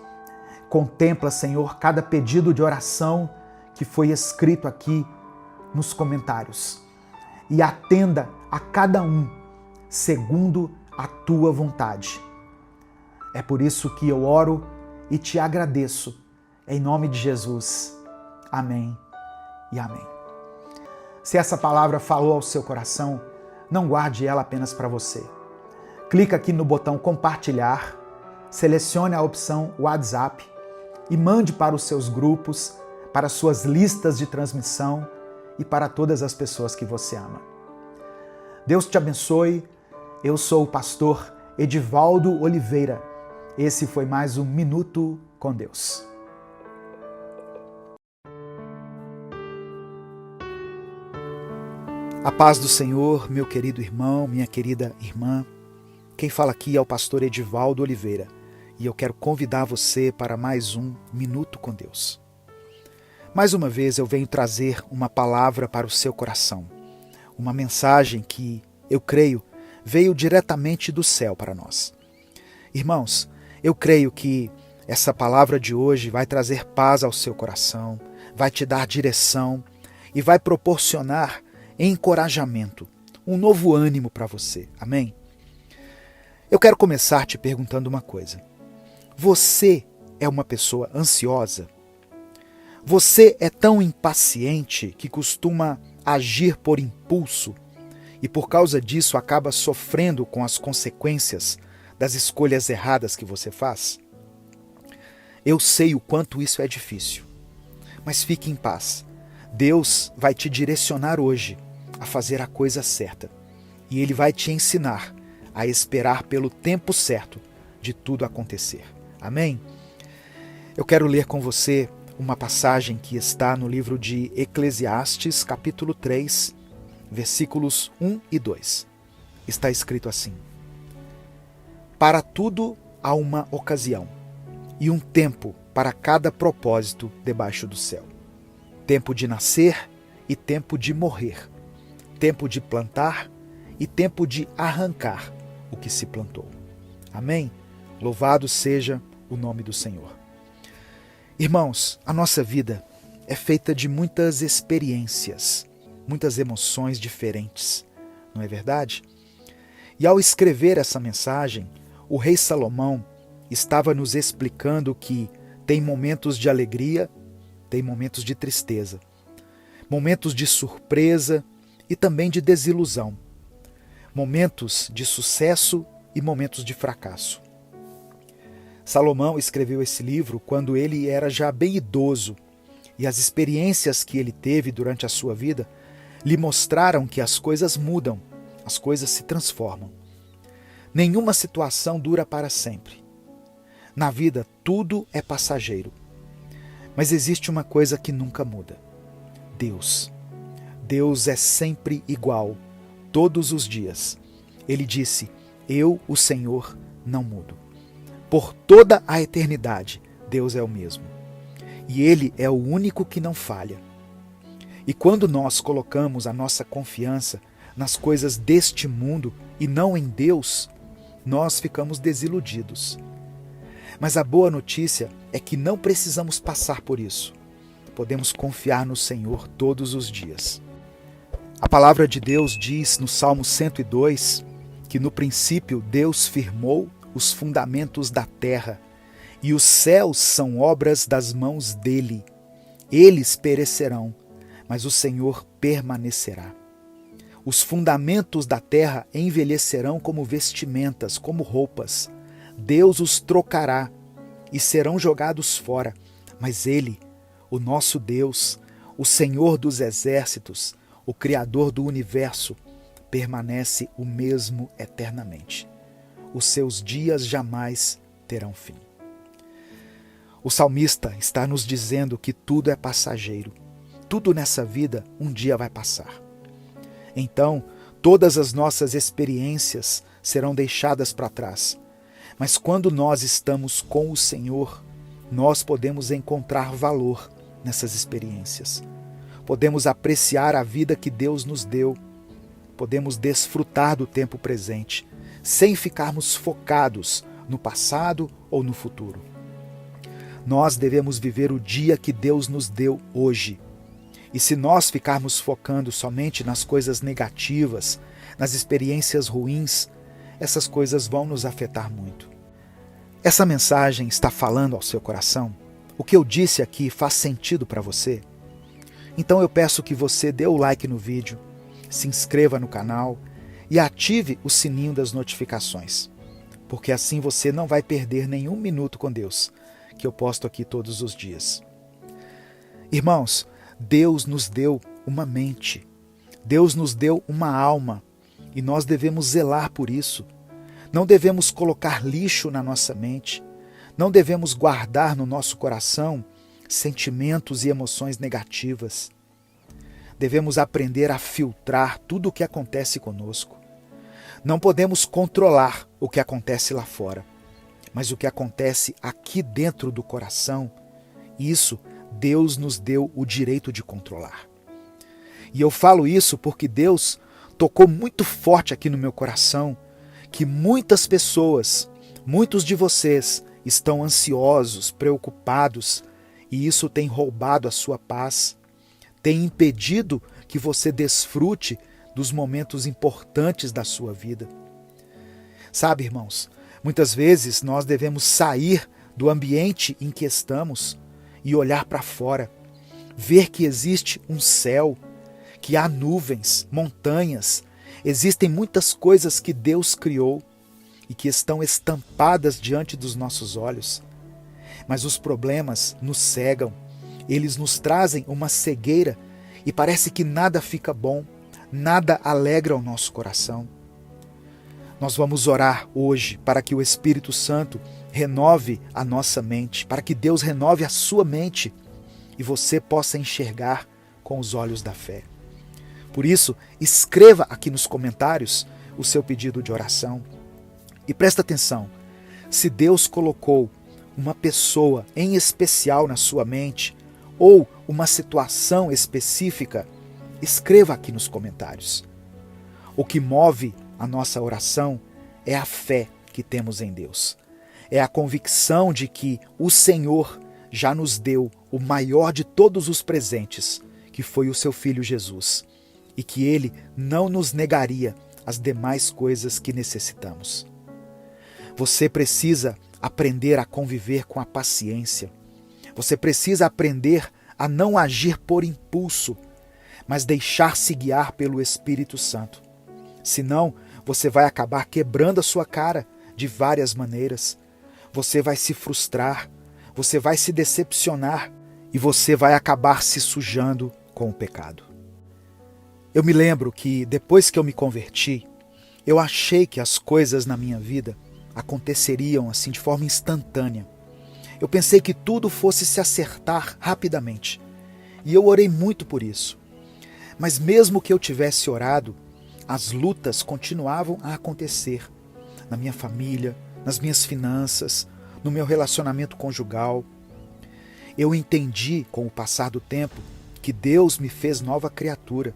A: Contempla, Senhor, cada pedido de oração que foi escrito aqui nos comentários e atenda a cada um segundo a tua vontade. É por isso que eu oro e te agradeço, em nome de Jesus. Amém e amém. Se essa palavra falou ao seu coração, não guarde ela apenas para você. Clica aqui no botão compartilhar, selecione a opção WhatsApp e mande para os seus grupos, para suas listas de transmissão e para todas as pessoas que você ama. Deus te abençoe. Eu sou o pastor Edivaldo Oliveira. Esse foi mais um Minuto com Deus. A paz do Senhor, meu querido irmão, minha querida irmã. Quem fala aqui é o pastor Edivaldo Oliveira e eu quero convidar você para mais um Minuto com Deus. Mais uma vez eu venho trazer uma palavra para o seu coração, uma mensagem que, eu creio, veio diretamente do céu para nós. Irmãos, eu creio que essa palavra de hoje vai trazer paz ao seu coração, vai te dar direção e vai proporcionar encorajamento, um novo ânimo para você. Amém? Eu quero começar te perguntando uma coisa. Você é uma pessoa ansiosa? Você é tão impaciente que costuma agir por impulso e por causa disso acaba sofrendo com as consequências das escolhas erradas que você faz? Eu sei o quanto isso é difícil, mas fique em paz. Deus vai te direcionar hoje a fazer a coisa certa e Ele vai te ensinar a esperar pelo tempo certo de tudo acontecer. Amém? Eu quero ler com você uma passagem que está no livro de Eclesiastes, capítulo 3, versículos 1 e 2. Está escrito assim: Para tudo há uma ocasião, e um tempo para cada propósito debaixo do céu. Tempo de nascer e tempo de morrer. Tempo de plantar e tempo de arrancar o que se plantou. Amém? Louvado seja o nome do Senhor. Irmãos, a nossa vida é feita de muitas experiências, muitas emoções diferentes, não é verdade? E ao escrever essa mensagem, o rei Salomão estava nos explicando que tem momentos de alegria, tem momentos de tristeza, momentos de surpresa e também de desilusão, momentos de sucesso e momentos de fracasso. Salomão escreveu esse livro quando ele era já bem idoso e as experiências que ele teve durante a sua vida lhe mostraram que as coisas mudam, as coisas se transformam. Nenhuma situação dura para sempre. Na vida, tudo é passageiro. Mas existe uma coisa que nunca muda: Deus. Deus é sempre igual, todos os dias. Ele disse: Eu, o Senhor, não mudo. Por toda a eternidade, Deus é o mesmo. E Ele é o único que não falha. E quando nós colocamos a nossa confiança nas coisas deste mundo e não em Deus, nós ficamos desiludidos. Mas a boa notícia é que não precisamos passar por isso. Podemos confiar no Senhor todos os dias. A palavra de Deus diz no Salmo 102 que no princípio Deus firmou os fundamentos da terra e os céus são obras das mãos dele. Eles perecerão, mas o Senhor permanecerá. Os fundamentos da terra envelhecerão como vestimentas, como roupas. Deus os trocará e serão jogados fora. Mas Ele, o nosso Deus, o Senhor dos exércitos, o Criador do universo, permanece o mesmo eternamente. Os seus dias jamais terão fim. O salmista está nos dizendo que tudo é passageiro. Tudo nessa vida um dia vai passar. Então, todas as nossas experiências serão deixadas para trás. Mas quando nós estamos com o Senhor, nós podemos encontrar valor nessas experiências. Podemos apreciar a vida que Deus nos deu. Podemos desfrutar do tempo presente, sem ficarmos focados no passado ou no futuro. Nós devemos viver o dia que Deus nos deu hoje. E se nós ficarmos focando somente nas coisas negativas, nas experiências ruins, essas coisas vão nos afetar muito. Essa mensagem está falando ao seu coração? O que eu disse aqui faz sentido para você? Então eu peço que você dê o like no vídeo, se inscreva no canal e ative o sininho das notificações, porque assim você não vai perder nenhum minuto com Deus, que eu posto aqui todos os dias. Irmãos, Deus nos deu uma mente, Deus nos deu uma alma e nós devemos zelar por isso. Não devemos colocar lixo na nossa mente, não devemos guardar no nosso coração sentimentos e emoções negativas. Devemos aprender a filtrar tudo o que acontece conosco. Não podemos controlar o que acontece lá fora, mas o que acontece aqui dentro do coração, isso Deus nos deu o direito de controlar. E eu falo isso porque Deus tocou muito forte aqui no meu coração que muitas pessoas, muitos de vocês estão ansiosos, preocupados, e isso tem roubado a sua paz, tem impedido que você desfrute dos momentos importantes da sua vida. Sabe, irmãos, muitas vezes nós devemos sair do ambiente em que estamos e olhar para fora, ver que existe um céu, que há nuvens, montanhas, existem muitas coisas que Deus criou e que estão estampadas diante dos nossos olhos. Mas os problemas nos cegam, eles nos trazem uma cegueira e parece que nada fica bom, nada alegra o nosso coração. Nós vamos orar hoje para que o Espírito Santo renove a nossa mente, para que Deus renove a sua mente e você possa enxergar com os olhos da fé. Por isso, escreva aqui nos comentários o seu pedido de oração. E presta atenção, se Deus colocou uma pessoa em especial na sua mente ou uma situação específica, escreva aqui nos comentários. O que move a nossa oração é a fé que temos em Deus. É a convicção de que o Senhor já nos deu o maior de todos os presentes, que foi o seu Filho Jesus, e que Ele não nos negaria as demais coisas que necessitamos. Você precisa aprender a conviver com a paciência. Você precisa aprender a não agir por impulso, mas deixar-se guiar pelo Espírito Santo. Senão, você vai acabar quebrando a sua cara de várias maneiras. Você vai se frustrar, você vai se decepcionar e você vai acabar se sujando com o pecado. Eu me lembro que depois que eu me converti, eu achei que as coisas na minha vida aconteceriam assim de forma instantânea. Eu pensei que tudo fosse se acertar rapidamente. E eu orei muito por isso. Mas mesmo que eu tivesse orado, as lutas continuavam a acontecer na minha família, nas minhas finanças, no meu relacionamento conjugal. Eu entendi, com o passar do tempo, que Deus me fez nova criatura,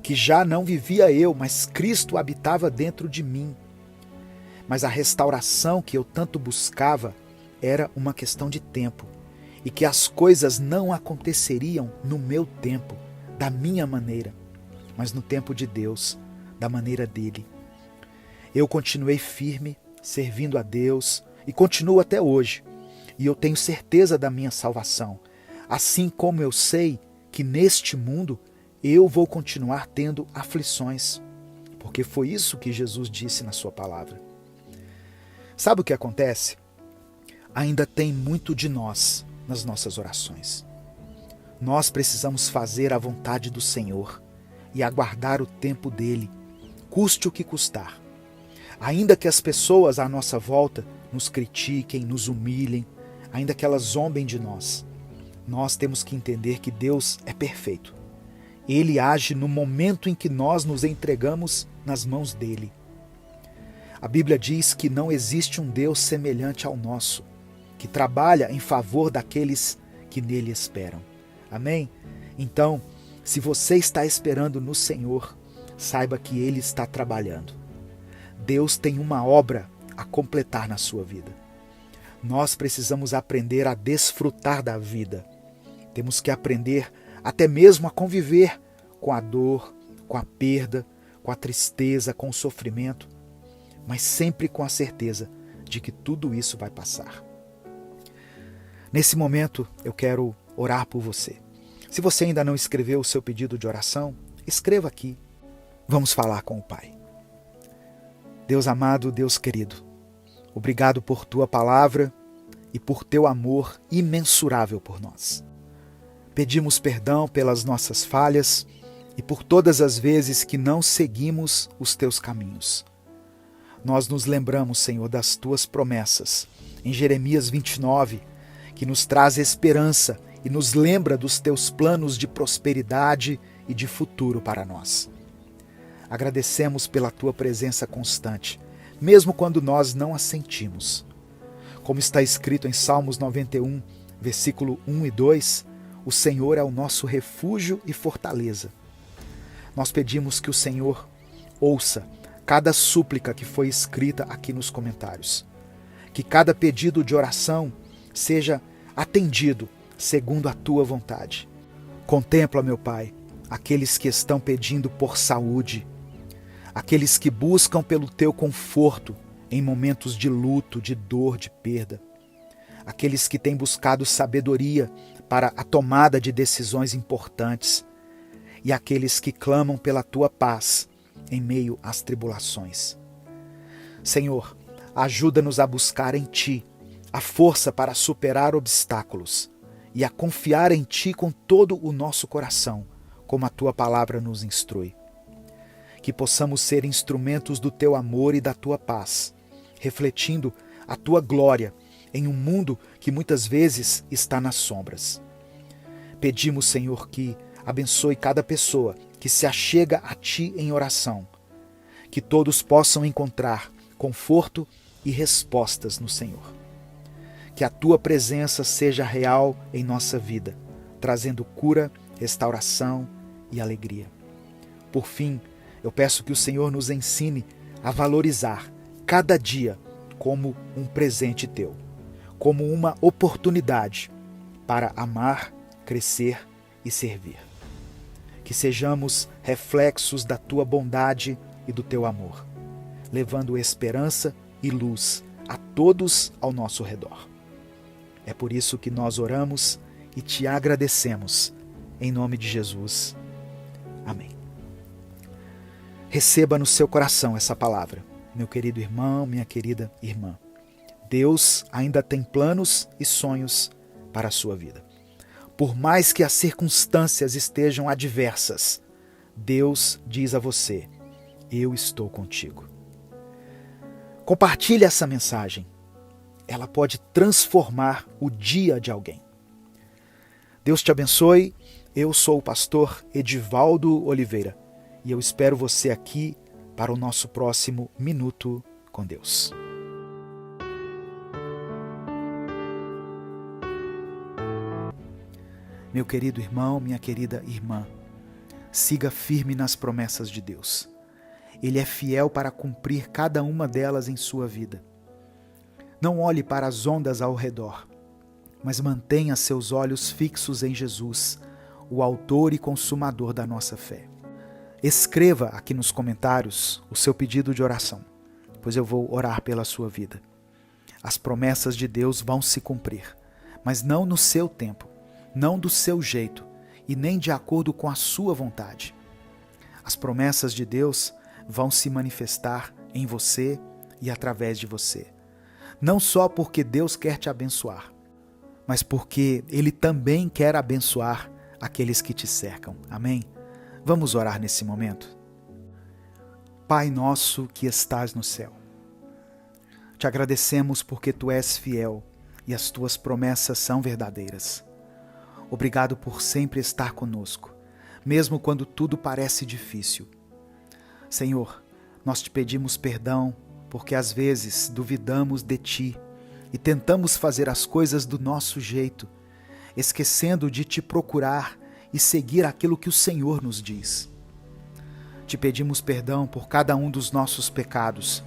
A: que já não vivia eu, mas Cristo habitava dentro de mim. Mas a restauração que eu tanto buscava era uma questão de tempo, e que as coisas não aconteceriam no meu tempo, da minha maneira, mas no tempo de Deus, da maneira dele. Eu continuei firme, servindo a Deus, e continuo até hoje, e eu tenho certeza da minha salvação, assim como eu sei que neste mundo eu vou continuar tendo aflições, porque foi isso que Jesus disse na sua palavra. Sabe o que acontece? Ainda tem muito de nós nas nossas orações. Nós precisamos fazer a vontade do Senhor, e aguardar o tempo dele, custe o que custar. Ainda que as pessoas à nossa volta nos critiquem, nos humilhem, ainda que elas zombem de nós, nós temos que entender que Deus é perfeito. Ele age no momento em que nós nos entregamos nas mãos dele. A Bíblia diz que não existe um Deus semelhante ao nosso, que trabalha em favor daqueles que nele esperam. Amém? Então, se você está esperando no Senhor, saiba que Ele está trabalhando. Deus tem uma obra a completar na sua vida. Nós precisamos aprender a desfrutar da vida. Temos que aprender até mesmo a conviver com a dor, com a perda, com a tristeza, com o sofrimento, mas sempre com a certeza de que tudo isso vai passar. Nesse momento, eu quero orar por você. Se você ainda não escreveu o seu pedido de oração, escreva aqui. Vamos falar com o Pai. Deus amado, Deus querido, obrigado por Tua palavra e por Teu amor imensurável por nós. Pedimos perdão pelas nossas falhas e por todas as vezes que não seguimos os Teus caminhos. Nós nos lembramos, Senhor, das Tuas promessas em Jeremias 29, que nos traz esperança e nos lembra dos Teus planos de prosperidade e de futuro para nós. Agradecemos pela Tua presença constante, mesmo quando nós não a sentimos. Como está escrito em Salmos 91, versículo 1 e 2, o Senhor é o nosso refúgio e fortaleza. Nós pedimos que o Senhor ouça cada súplica que foi escrita aqui nos comentários. Que cada pedido de oração seja atendido segundo a Tua vontade. Contempla, meu Pai, aqueles que estão pedindo por saúde, aqueles que buscam pelo Teu conforto em momentos de luto, de dor, de perda, aqueles que têm buscado sabedoria para a tomada de decisões importantes e aqueles que clamam pela Tua paz em meio às tribulações. Senhor, ajuda-nos a buscar em Ti a força para superar obstáculos e a confiar em Ti com todo o nosso coração, como a Tua palavra nos instrui. Que possamos ser instrumentos do Teu amor e da Tua paz, refletindo a Tua glória em um mundo que muitas vezes está nas sombras. Pedimos, Senhor, que abençoe cada pessoa que se achega a Ti em oração, que todos possam encontrar conforto e respostas no Senhor. Que a Tua presença seja real em nossa vida, trazendo cura, restauração e alegria. Por fim, eu peço que o Senhor nos ensine a valorizar cada dia como um presente Teu, como uma oportunidade para amar, crescer e servir. Que sejamos reflexos da Tua bondade e do Teu amor, levando esperança e luz a todos ao nosso redor. É por isso que nós oramos e Te agradecemos, em nome de Jesus. Amém. Receba no seu coração essa palavra, meu querido irmão, minha querida irmã. Deus ainda tem planos e sonhos para a sua vida. Por mais que as circunstâncias estejam adversas, Deus diz a você: eu estou contigo. Compartilhe essa mensagem. Ela pode transformar o dia de alguém. Deus te abençoe. Eu sou o pastor Edivaldo Oliveira e eu espero você aqui para o nosso próximo Minuto com Deus. Meu querido irmão, minha querida irmã, siga firme nas promessas de Deus. Ele é fiel para cumprir cada uma delas em sua vida. Não olhe para as ondas ao redor, mas mantenha seus olhos fixos em Jesus, o autor e consumador da nossa fé. Escreva aqui nos comentários o seu pedido de oração, pois eu vou orar pela sua vida. As promessas de Deus vão se cumprir, mas não no seu tempo, não do seu jeito e nem de acordo com a sua vontade. As promessas de Deus vão se manifestar em você e através de você. Não só porque Deus quer te abençoar, mas porque Ele também quer abençoar aqueles que te cercam. Amém? Vamos orar nesse momento? Pai nosso que estás no céu, te agradecemos porque Tu és fiel e as Tuas promessas são verdadeiras. Obrigado por sempre estar conosco, mesmo quando tudo parece difícil. Senhor, nós te pedimos perdão porque às vezes duvidamos de Ti e tentamos fazer as coisas do nosso jeito, esquecendo de Te procurar e seguir aquilo que o Senhor nos diz. Te pedimos perdão por cada um dos nossos pecados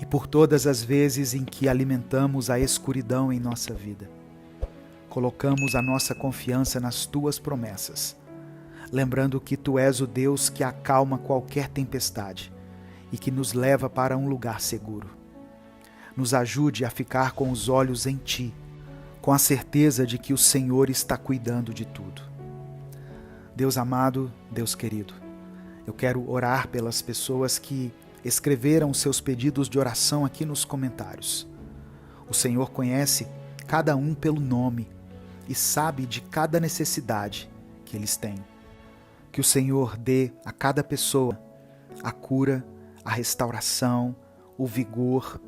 A: e por todas as vezes em que alimentamos a escuridão em nossa vida. Colocamos a nossa confiança nas Tuas promessas, lembrando que Tu és o Deus que acalma qualquer tempestade e que nos leva para um lugar seguro. Nos ajude a ficar com os olhos em Ti, com a certeza de que o Senhor está cuidando de tudo. Deus amado, Deus querido, eu quero orar pelas pessoas que escreveram seus pedidos de oração aqui nos comentários. O Senhor conhece cada um pelo nome e sabe de cada necessidade que eles têm. Que o Senhor dê a cada pessoa a cura, a restauração, o vigor,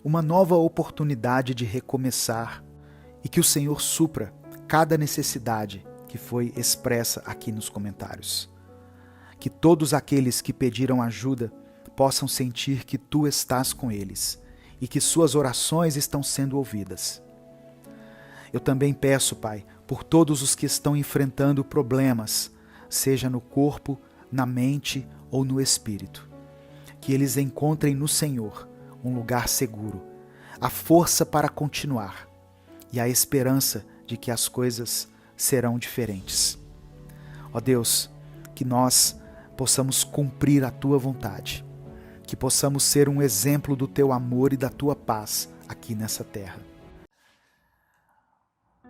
A: uma nova oportunidade de recomeçar e que o Senhor supra cada necessidade que foi expressa aqui nos comentários. Que todos aqueles que pediram ajuda possam sentir que Tu estás com eles e que suas orações estão sendo ouvidas. Eu também peço, Pai, por todos os que estão enfrentando problemas, seja no corpo, na mente ou no espírito. Que eles encontrem no Senhor um lugar seguro, a força para continuar e a esperança de que as coisas serão diferentes. Ó Deus, que nós possamos cumprir a Tua vontade, que possamos ser um exemplo do Teu amor e da Tua paz aqui nessa terra.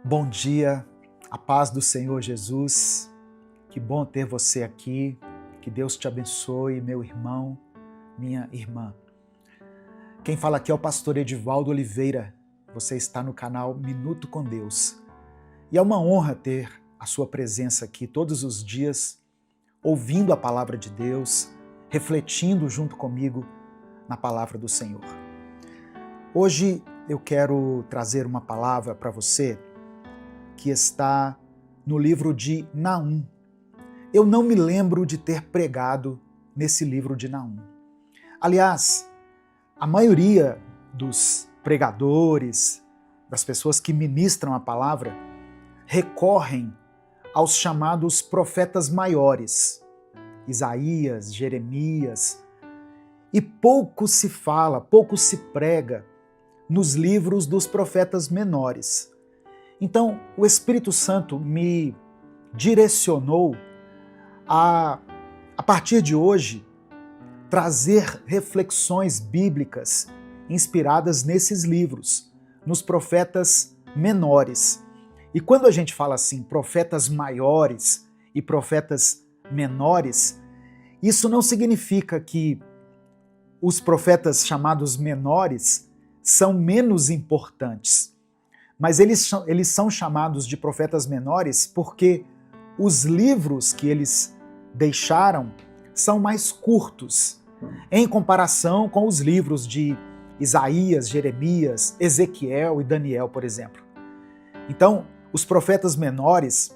A: Bom dia, a paz do Senhor Jesus, que bom ter você aqui, que Deus te abençoe, meu irmão, minha irmã. Quem fala aqui é o pastor Edivaldo Oliveira, você está no canal Minuto com Deus. E é uma honra ter a sua presença aqui todos os dias, ouvindo a palavra de Deus, refletindo junto comigo na palavra do Senhor. Hoje eu quero trazer uma palavra para você que está no livro de Naum. Eu não me lembro de ter pregado nesse livro de Naum. Aliás, a maioria dos pregadores, das pessoas que ministram a palavra, recorrem aos chamados profetas maiores, Isaías, Jeremias, e pouco se fala, pouco se prega nos livros dos profetas menores. Então, o Espírito Santo me direcionou a partir de hoje, trazer reflexões bíblicas inspiradas nesses livros, nos profetas menores. E quando a gente fala assim, profetas maiores e profetas menores, isso não significa que os profetas chamados menores são menos importantes, mas eles são chamados de profetas menores porque os livros que eles deixaram são mais curtos em comparação com os livros de Isaías, Jeremias, Ezequiel e Daniel, por exemplo. Então, os profetas menores,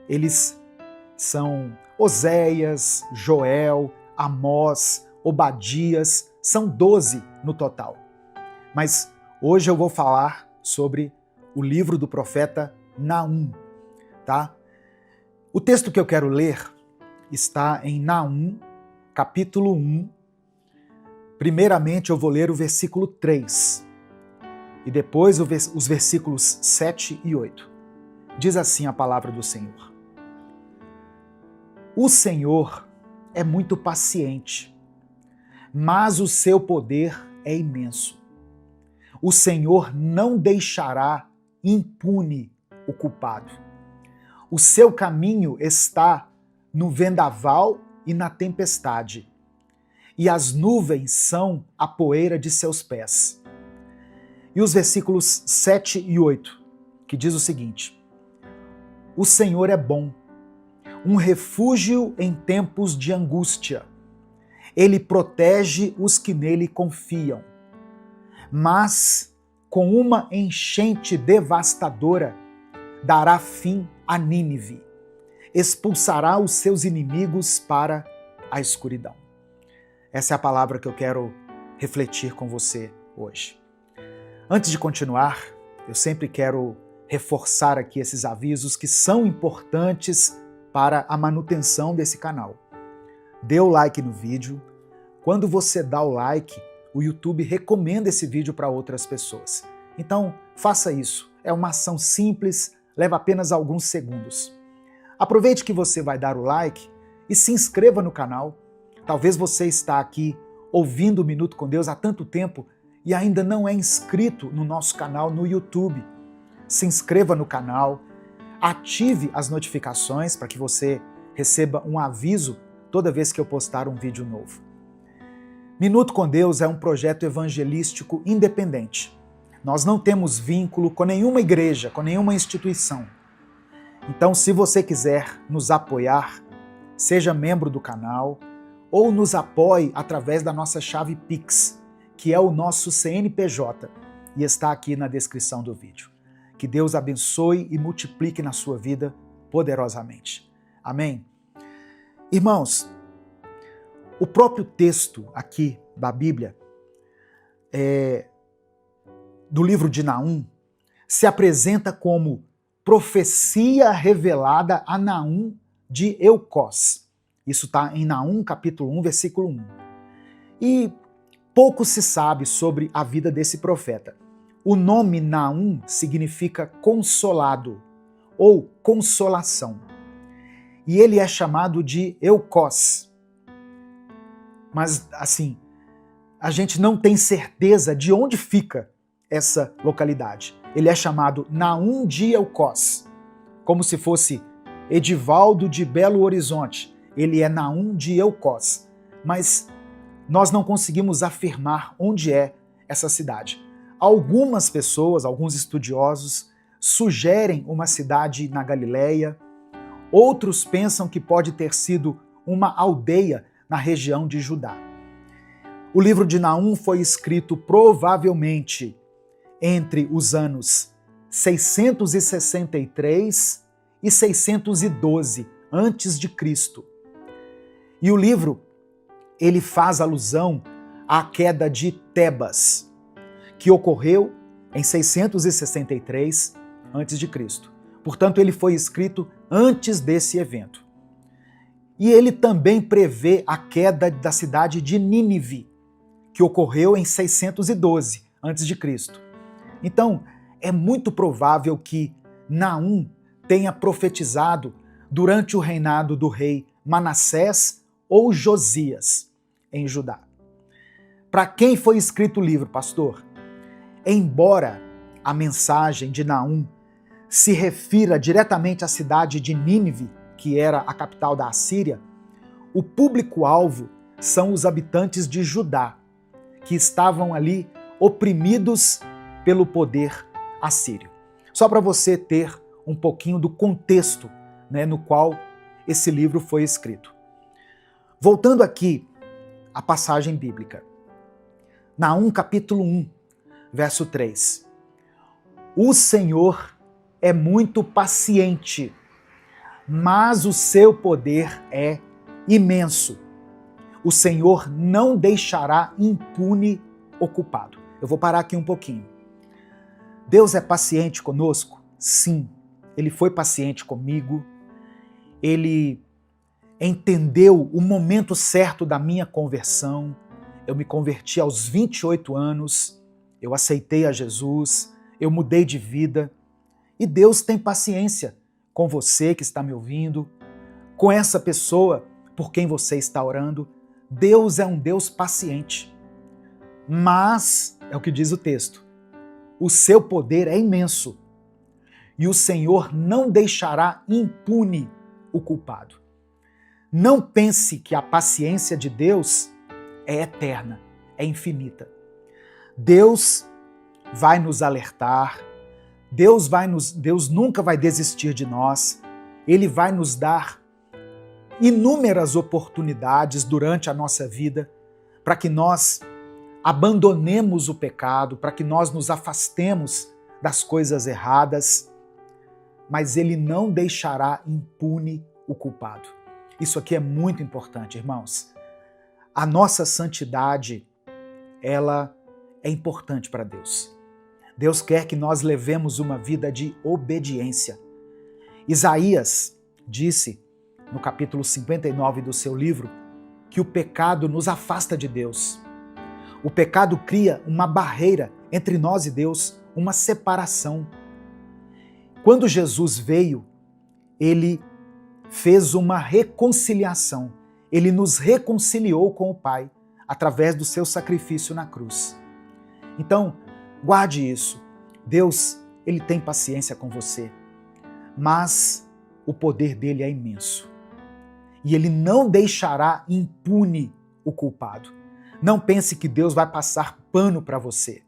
A: eles são Oséias, Joel, Amós, Obadias, são 12 no total. Mas hoje eu vou falar sobre o livro do profeta Naum, tá? O texto que eu quero ler está em Naum, capítulo 1. Primeiramente eu vou ler o versículo 3 e depois os versículos 7 e 8. Diz assim a palavra do Senhor. O Senhor é muito paciente, mas o seu poder é imenso. O Senhor não deixará impune o culpado. O seu caminho está no vendaval e na tempestade, e as nuvens são a poeira de seus pés. E os versículos 7 e 8, que diz o seguinte: O Senhor é bom, um refúgio em tempos de angústia. Ele protege os que nele confiam. Mas, com uma enchente devastadora, dará fim a Nínive. Expulsará os seus inimigos para a escuridão. Essa é a palavra que eu quero refletir com você hoje. Antes de continuar, eu sempre quero reforçar aqui esses avisos que são importantes para a manutenção desse canal. Dê o like no vídeo. Quando você dá o like, o YouTube recomenda esse vídeo para outras pessoas. Então, faça isso. É uma ação simples, leva apenas alguns segundos. Aproveite que você vai dar o like e se inscreva no canal. Talvez você está aqui ouvindo o Minuto com Deus há tanto tempo e ainda não é inscrito no nosso canal no YouTube. Se inscreva no canal, ative as notificações para que você receba um aviso toda vez que eu postar um vídeo novo. Minuto com Deus é um projeto evangelístico independente. Nós não temos vínculo com nenhuma igreja, com nenhuma instituição. Então, se você quiser nos apoiar, seja membro do canal ou nos apoie através da nossa chave Pix, que é o nosso CNPJ, e está aqui na descrição do vídeo. Que Deus abençoe e multiplique na sua vida poderosamente. Amém? Irmãos, o próprio texto aqui da Bíblia, do livro de Naum, se apresenta como profecia revelada a Naum de Eucós. Isso está em Naum, capítulo 1, versículo 1. E pouco se sabe sobre a vida desse profeta. O nome Naum significa consolado ou consolação. E ele é chamado de Eucós. Mas, assim, a gente não tem certeza de onde fica essa localidade. Ele é chamado Naum de Eucós, como se fosse Edivaldo de Belo Horizonte. Ele é Naum de Eucós. Mas nós não conseguimos afirmar onde é essa cidade. Algumas pessoas, alguns estudiosos, sugerem uma cidade na Galileia. Outros pensam que pode ter sido uma aldeia na região de Judá. O livro de Naum foi escrito provavelmente entre os anos 663 e 612 antes de Cristo. E o livro, ele faz alusão à queda de Tebas, que ocorreu em 663 antes de Cristo. Portanto, ele foi escrito antes desse evento. E ele também prevê a queda da cidade de Nínive, que ocorreu em 612 a.C. Então, é muito provável que Naum tenha profetizado durante o reinado do rei Manassés ou Josias, em Judá. Para quem foi escrito o livro, pastor? Embora a mensagem de Naum se refira diretamente à cidade de Nínive, que era a capital da Assíria, o público-alvo são os habitantes de Judá, que estavam ali oprimidos pelo poder assírio. Só para você ter um pouquinho do contexto, no qual esse livro foi escrito. Voltando aqui à passagem bíblica. Naum capítulo 1, verso 3. O Senhor é muito paciente, mas o seu poder é imenso. O Senhor não deixará impune o culpado. Eu vou parar aqui um pouquinho. Deus é paciente conosco? Sim, Ele foi paciente comigo. Ele entendeu o momento certo da minha conversão. Eu me converti aos 28 anos, eu aceitei a Jesus, eu mudei de vida. E Deus tem paciência com você que está me ouvindo, com essa pessoa por quem você está orando. Deus é um Deus paciente. Mas, é o que diz o texto, o seu poder é imenso e o Senhor não deixará impune o culpado. Não pense que a paciência de Deus é eterna, é infinita. Deus vai nos alertar, Deus nunca vai desistir de nós, Ele vai nos dar inúmeras oportunidades durante a nossa vida para que nós abandonemos o pecado, para que nós nos afastemos das coisas erradas, mas Ele não deixará impune o culpado. Isso aqui é muito importante, irmãos. A nossa santidade, ela é importante para Deus. Deus quer que nós levemos uma vida de obediência. Isaías disse, no capítulo 59 do seu livro, que o pecado nos afasta de Deus. O pecado cria uma barreira entre nós e Deus, uma separação. Quando Jesus veio, ele fez uma reconciliação. Ele nos reconciliou com o Pai através do seu sacrifício na cruz. Então, guarde isso. Deus, ele tem paciência com você, mas o poder dele é imenso. E ele não deixará impune o culpado. Não pense que Deus vai passar pano para você.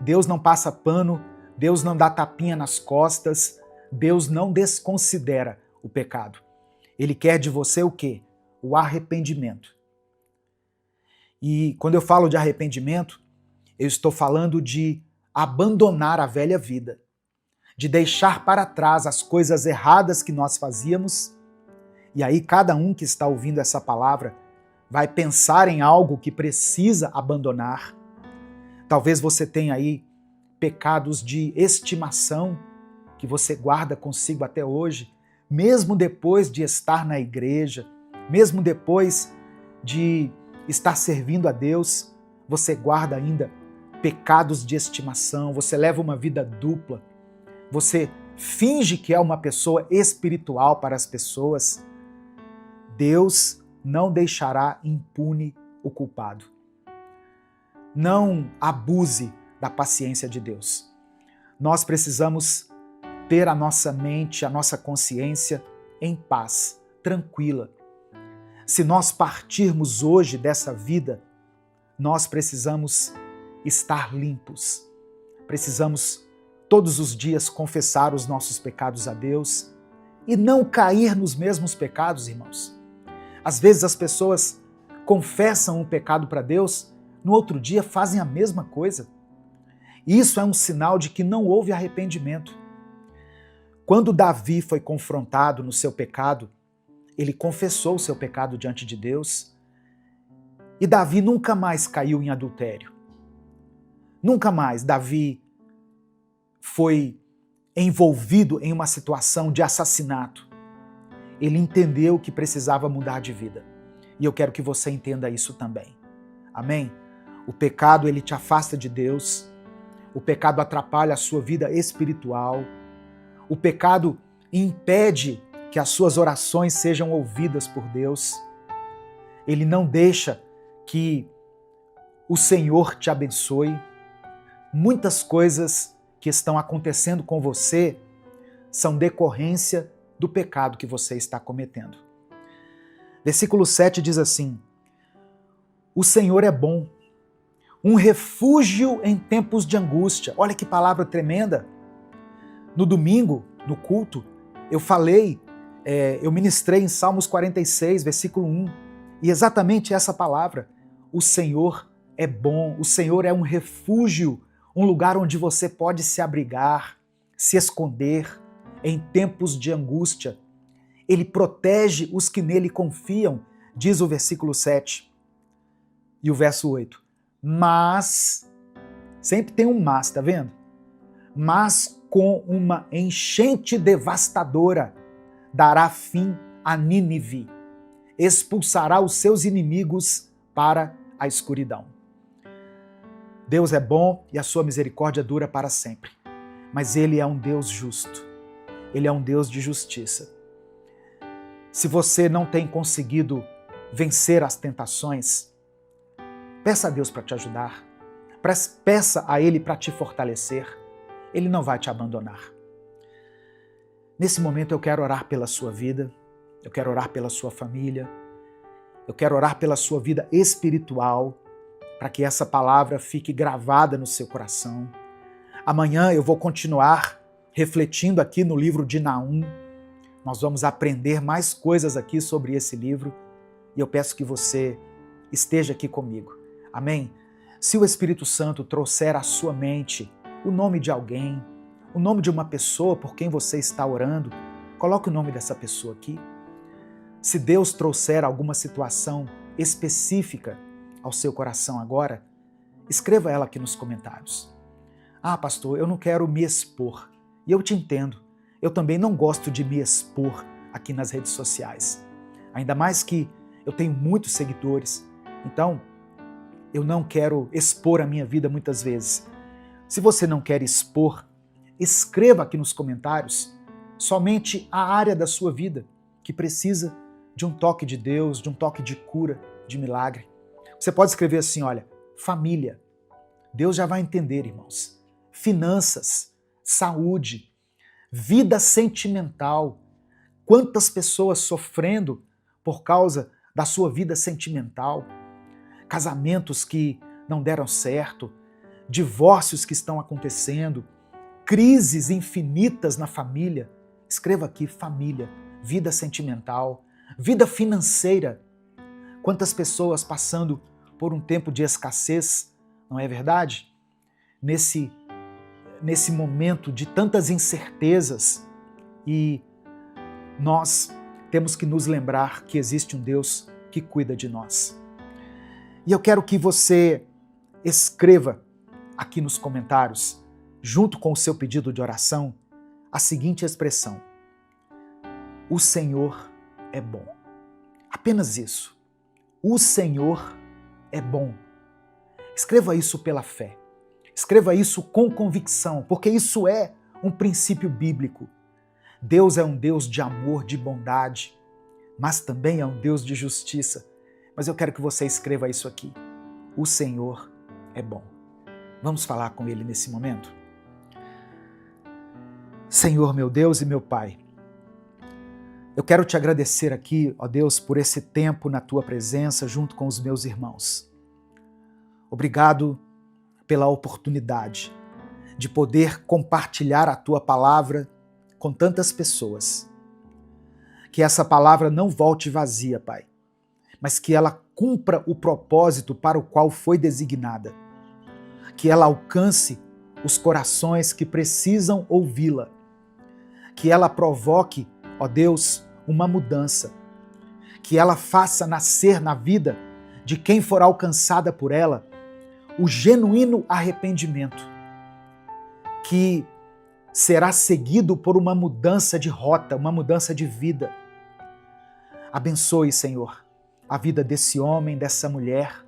A: Deus não passa pano, Deus não dá tapinha nas costas, Deus não desconsidera o pecado. Ele quer de você o quê? O arrependimento. E quando eu falo de arrependimento, eu estou falando de abandonar a velha vida, de deixar para trás as coisas erradas que nós fazíamos. E aí cada um que está ouvindo essa palavra vai pensar em algo que precisa abandonar. Talvez você tenha aí pecados de estimação que você guarda consigo até hoje, mesmo depois de estar na igreja, mesmo depois de estar servindo a Deus, você guarda ainda pecados de estimação, você leva uma vida dupla, você finge que é uma pessoa espiritual para as pessoas. Deus não deixará impune o culpado. Não abuse da paciência de Deus. Nós precisamos ter a nossa mente, a nossa consciência em paz, tranquila. Se nós partirmos hoje dessa vida, nós precisamos estar limpos. Precisamos todos os dias confessar os nossos pecados a Deus e não cair nos mesmos pecados, irmãos. Às vezes as pessoas confessam um pecado para Deus, no outro dia fazem a mesma coisa. Isso é um sinal de que não houve arrependimento. Quando Davi foi confrontado no seu pecado, ele confessou o seu pecado diante de Deus e Davi nunca mais caiu em adultério. Nunca mais Davi foi envolvido em uma situação de assassinato. Ele entendeu que precisava mudar de vida. E eu quero que você entenda isso também. Amém? O pecado, ele te afasta de Deus. O pecado atrapalha a sua vida espiritual. O pecado impede que as suas orações sejam ouvidas por Deus. Ele não deixa que o Senhor te abençoe. Muitas coisas que estão acontecendo com você são decorrência do pecado que você está cometendo. Versículo 7 diz assim: o Senhor é bom, um refúgio em tempos de angústia. Olha que palavra tremenda. No domingo, no culto, eu ministrei em Salmos 46, versículo 1, e exatamente essa palavra: o Senhor é bom, o Senhor é um refúgio, um lugar onde você pode se abrigar, se esconder em tempos de angústia. Ele protege os que nele confiam, diz o versículo 7. E o verso 8. Mas, sempre tem um mas, tá vendo? Mas com uma enchente devastadora dará fim a Nínive, expulsará os seus inimigos para a escuridão. Deus é bom e a sua misericórdia dura para sempre. Mas Ele é um Deus justo. Ele é um Deus de justiça. Se você não tem conseguido vencer as tentações, peça a Deus para te ajudar. Peça a Ele para te fortalecer. Ele não vai te abandonar. Nesse momento eu quero orar pela sua vida, eu quero orar pela sua família, eu quero orar pela sua vida espiritual, para que essa palavra fique gravada no seu coração. Amanhã eu vou continuar refletindo aqui no livro de Naum, Nós vamos aprender mais coisas aqui sobre esse livro e eu peço que você esteja aqui comigo. Amém? Se o Espírito Santo trouxer à sua mente o nome de alguém, o nome de uma pessoa por quem você está orando, coloque o nome dessa pessoa aqui. Se Deus trouxer alguma situação específica ao seu coração agora, escreva ela aqui nos comentários. Ah, pastor, eu não quero me expor. E eu te entendo. Eu também não gosto de me expor aqui nas redes sociais. Ainda mais que eu tenho muitos seguidores. Então, eu não quero expor a minha vida muitas vezes. Se você não quer expor, escreva aqui nos comentários somente a área da sua vida que precisa de um toque de Deus, de um toque de cura, de milagre. Você pode escrever assim, olha, família. Deus já vai entender, irmãos. Finanças, saúde, vida sentimental. Quantas pessoas sofrendo por causa da sua vida sentimental? Casamentos que não deram certo, divórcios que estão acontecendo, crises infinitas na família. Escreva aqui, família, vida sentimental, vida financeira. Quantas pessoas passando por um tempo de escassez, não é verdade? Nesse momento de tantas incertezas, e nós temos que nos lembrar que existe um Deus que cuida de nós. E eu quero que você escreva aqui nos comentários, junto com o seu pedido de oração, a seguinte expressão: o Senhor é bom. Apenas isso. O Senhor é bom. Escreva isso pela fé. Escreva isso com convicção, porque isso é um princípio bíblico. Deus é um Deus de amor, de bondade, mas também é um Deus de justiça. Mas eu quero que você escreva isso aqui. O Senhor é bom. Vamos falar com Ele nesse momento? Senhor, meu Deus e meu Pai, eu quero te agradecer aqui, ó Deus, por esse tempo na Tua presença junto com os meus irmãos. Obrigado pela oportunidade de poder compartilhar a Tua palavra com tantas pessoas. Que essa palavra não volte vazia, Pai, mas que ela cumpra o propósito para o qual foi designada. Que ela alcance os corações que precisam ouvi-la. Que ela provoque, ó Deus, uma mudança. Que ela faça nascer na vida de quem for alcançada por ela o genuíno arrependimento, que será seguido por uma mudança de rota, uma mudança de vida. Abençoe, Senhor, a vida desse homem, dessa mulher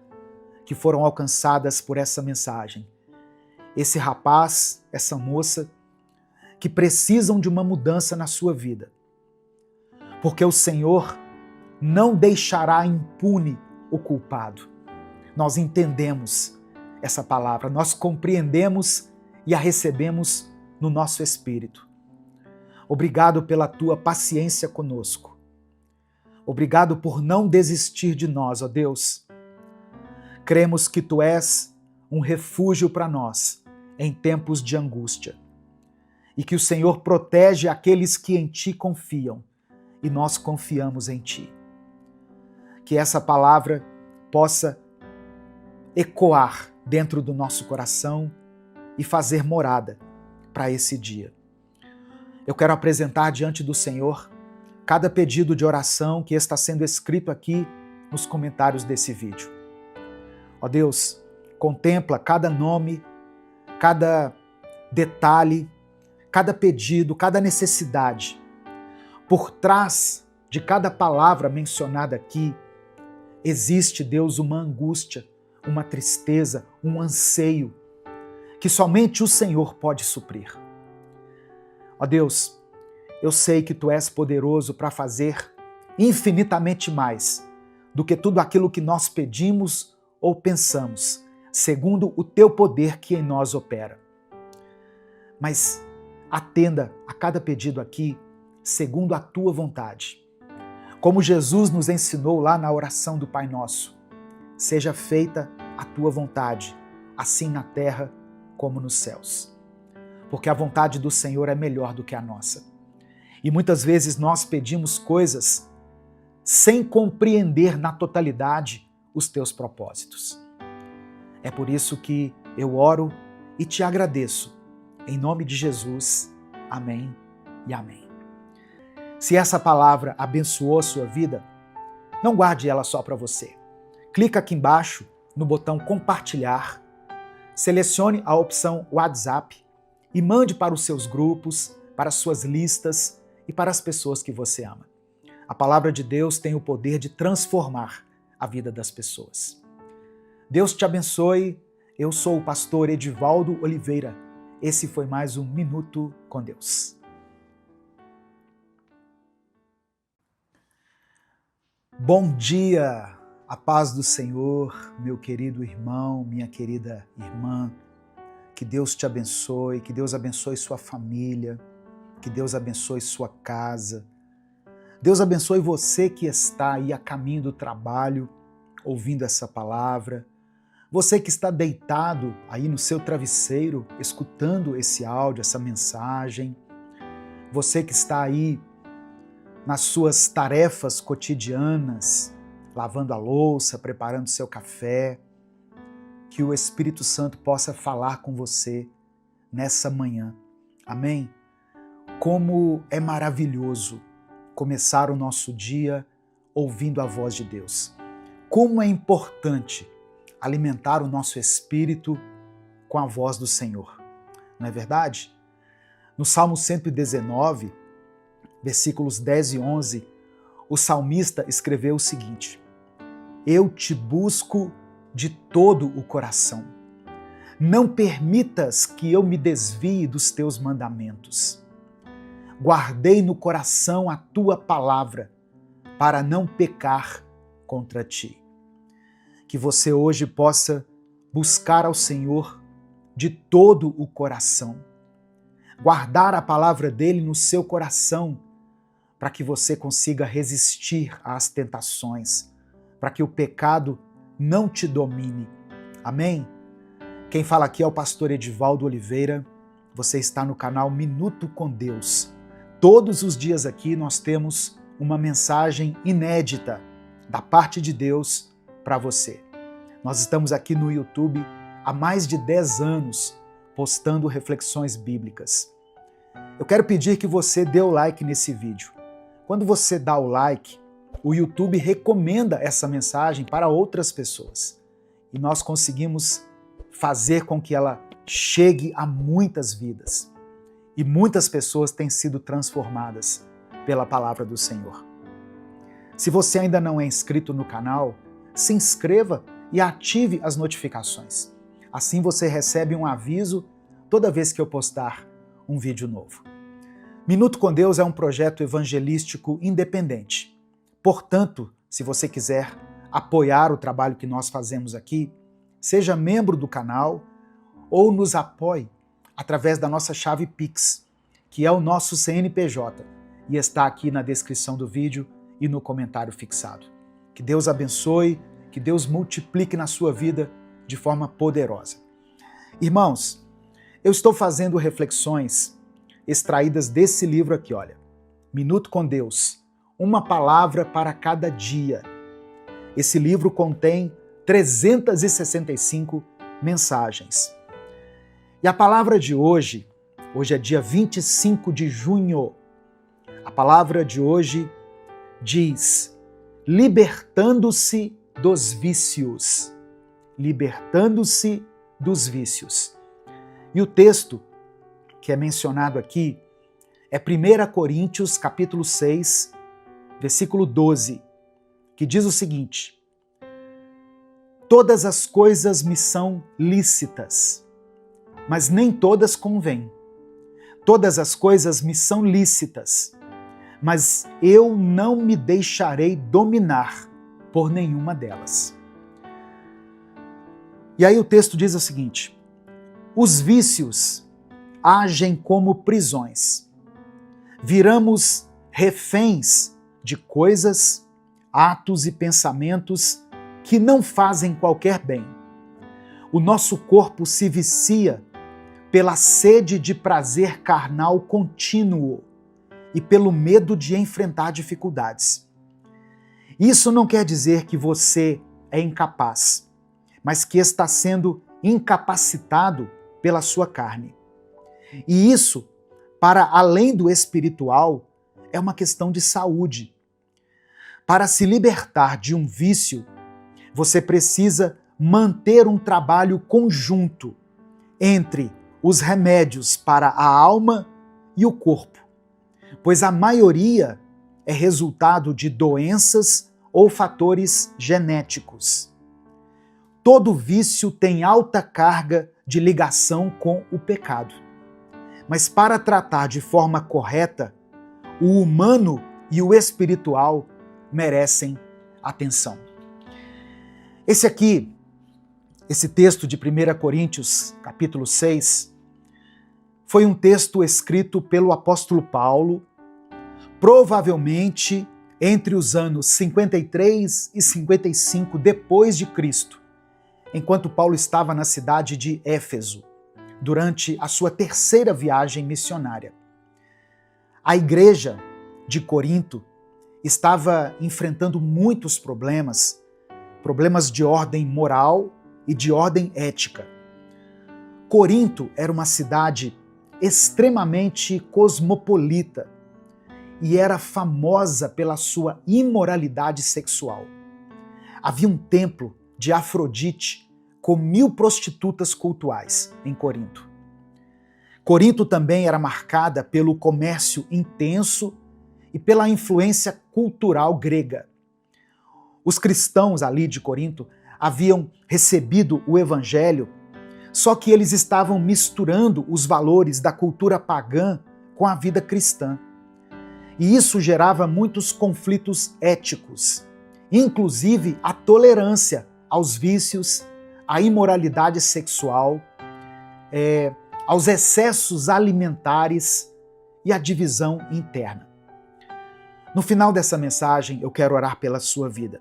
A: que foram alcançadas por essa mensagem. Esse rapaz, essa moça, que precisam de uma mudança na sua vida. Porque o Senhor não deixará impune o culpado. Nós entendemos essa palavra, nós compreendemos e a recebemos no nosso espírito. Obrigado pela tua paciência conosco. Obrigado por não desistir de nós, ó Deus. Cremos que tu és um refúgio para nós em tempos de angústia e que o Senhor protege aqueles que em ti confiam e nós confiamos em ti. Que essa palavra possa ecoar dentro do nosso coração e fazer morada para esse dia. Eu quero apresentar diante do Senhor cada pedido de oração que está sendo escrito aqui nos comentários desse vídeo. Ó Deus, contempla cada nome, cada detalhe, cada pedido, cada necessidade. Por trás de cada palavra mencionada aqui, existe, Deus, uma angústia, uma tristeza, um anseio, que somente o Senhor pode suprir. Ó Deus, eu sei que Tu és poderoso para fazer infinitamente mais do que tudo aquilo que nós pedimos ou pensamos, segundo o Teu poder que em nós opera. Mas atenda a cada pedido aqui, segundo a Tua vontade. Como Jesus nos ensinou lá na oração do Pai Nosso, seja feita a Tua vontade, assim na terra como nos céus. Porque a vontade do Senhor é melhor do que a nossa. E muitas vezes nós pedimos coisas sem compreender na totalidade os teus propósitos. É por isso que eu oro e te agradeço. Em nome de Jesus, amém e amém. Se essa palavra abençoou a sua vida, não guarde ela só para você. Clica aqui embaixo no botão compartilhar, selecione a opção WhatsApp e mande para os seus grupos, para as suas listas e para as pessoas que você ama. A palavra de Deus tem o poder de transformar a vida das pessoas. Deus te abençoe. Eu sou o pastor Edivaldo Oliveira. Esse foi mais um Minuto com Deus. Bom dia, a paz do Senhor, meu querido irmão, minha querida irmã. Que Deus te abençoe, que Deus abençoe sua família, que Deus abençoe sua casa. Deus abençoe você que está aí a caminho do trabalho, ouvindo essa palavra. Você que está deitado aí no seu travesseiro, escutando esse áudio, essa mensagem. Você que está aí nas suas tarefas cotidianas, lavando a louça, preparando seu café. Que o Espírito Santo possa falar com você nessa manhã. Amém? Como é maravilhoso começar o nosso dia ouvindo a voz de Deus. Como é importante alimentar o nosso espírito com a voz do Senhor. Não é verdade? No Salmo 119, versículos 10 e 11, o salmista escreveu o seguinte: Eu te busco de todo o coração. Não permitas que eu me desvie dos teus mandamentos. Guardei no coração a tua palavra, para não pecar contra ti. Que você hoje possa buscar ao Senhor de todo o coração. Guardar a palavra dele no seu coração, para que você consiga resistir às tentações, para que o pecado não te domine. Amém? Quem fala aqui é o pastor Edivaldo Oliveira. Você está no canal Minuto com Deus. Todos os dias aqui nós temos uma mensagem inédita da parte de Deus para você. Nós estamos aqui no YouTube há mais de 10 anos postando reflexões bíblicas. Eu quero pedir que você dê o like nesse vídeo. Quando você dá o like, o YouTube recomenda essa mensagem para outras pessoas. E nós conseguimos fazer com que ela chegue a muitas vidas. E muitas pessoas têm sido transformadas pela palavra do Senhor. Se você ainda não é inscrito no canal, se inscreva e ative as notificações. Assim você recebe um aviso toda vez que eu postar um vídeo novo. Minuto com Deus é um projeto evangelístico independente. Portanto, se você quiser apoiar o trabalho que nós fazemos aqui, seja membro do canal ou nos apoie através da nossa chave Pix, que é o nosso CNPJ, e está aqui na descrição do vídeo e no comentário fixado. Que Deus abençoe, que Deus multiplique na sua vida de forma poderosa. Irmãos, eu estou fazendo reflexões extraídas desse livro aqui, olha. Minuto com Deus, uma palavra para cada dia. Esse livro contém 365 mensagens. E a palavra de hoje é dia 25 de junho. A palavra de hoje diz: libertando-se dos vícios. Libertando-se dos vícios. E o texto que é mencionado aqui é 1 Coríntios capítulo 6, versículo 12, que diz o seguinte: todas as coisas me são lícitas, mas nem todas convêm. Todas as coisas me são lícitas, mas eu não me deixarei dominar por nenhuma delas. E aí o texto diz o seguinte: os vícios agem como prisões. Viramos reféns de coisas, atos e pensamentos que não fazem qualquer bem. O nosso corpo se vicia pela sede de prazer carnal contínuo e pelo medo de enfrentar dificuldades. Isso não quer dizer que você é incapaz, mas que está sendo incapacitado pela sua carne. E isso, para além do espiritual, é uma questão de saúde. Para se libertar de um vício, você precisa manter um trabalho conjunto entre os remédios para a alma e o corpo, pois a maioria é resultado de doenças ou fatores genéticos. Todo vício tem alta carga de ligação com o pecado. Mas para tratar de forma correta, o humano e o espiritual merecem atenção. Esse texto de 1 Coríntios, capítulo 6, foi um texto escrito pelo apóstolo Paulo, provavelmente entre os anos 53 e 55 depois de Cristo, enquanto Paulo estava na cidade de Éfeso, durante a sua terceira viagem missionária. A igreja de Corinto estava enfrentando muitos problemas de ordem moral e de ordem ética. Corinto era uma cidade extremamente cosmopolita e era famosa pela sua imoralidade sexual. Havia um templo de Afrodite com 1000 prostitutas cultuais em Corinto. Corinto também era marcada pelo comércio intenso e pela influência cultural grega. Os cristãos ali de Corinto haviam recebido o evangelho, só que eles estavam misturando os valores da cultura pagã com a vida cristã. E isso gerava muitos conflitos éticos, inclusive a tolerância aos vícios, à imoralidade sexual, aos excessos alimentares e à divisão interna. No final dessa mensagem, eu quero orar pela sua vida.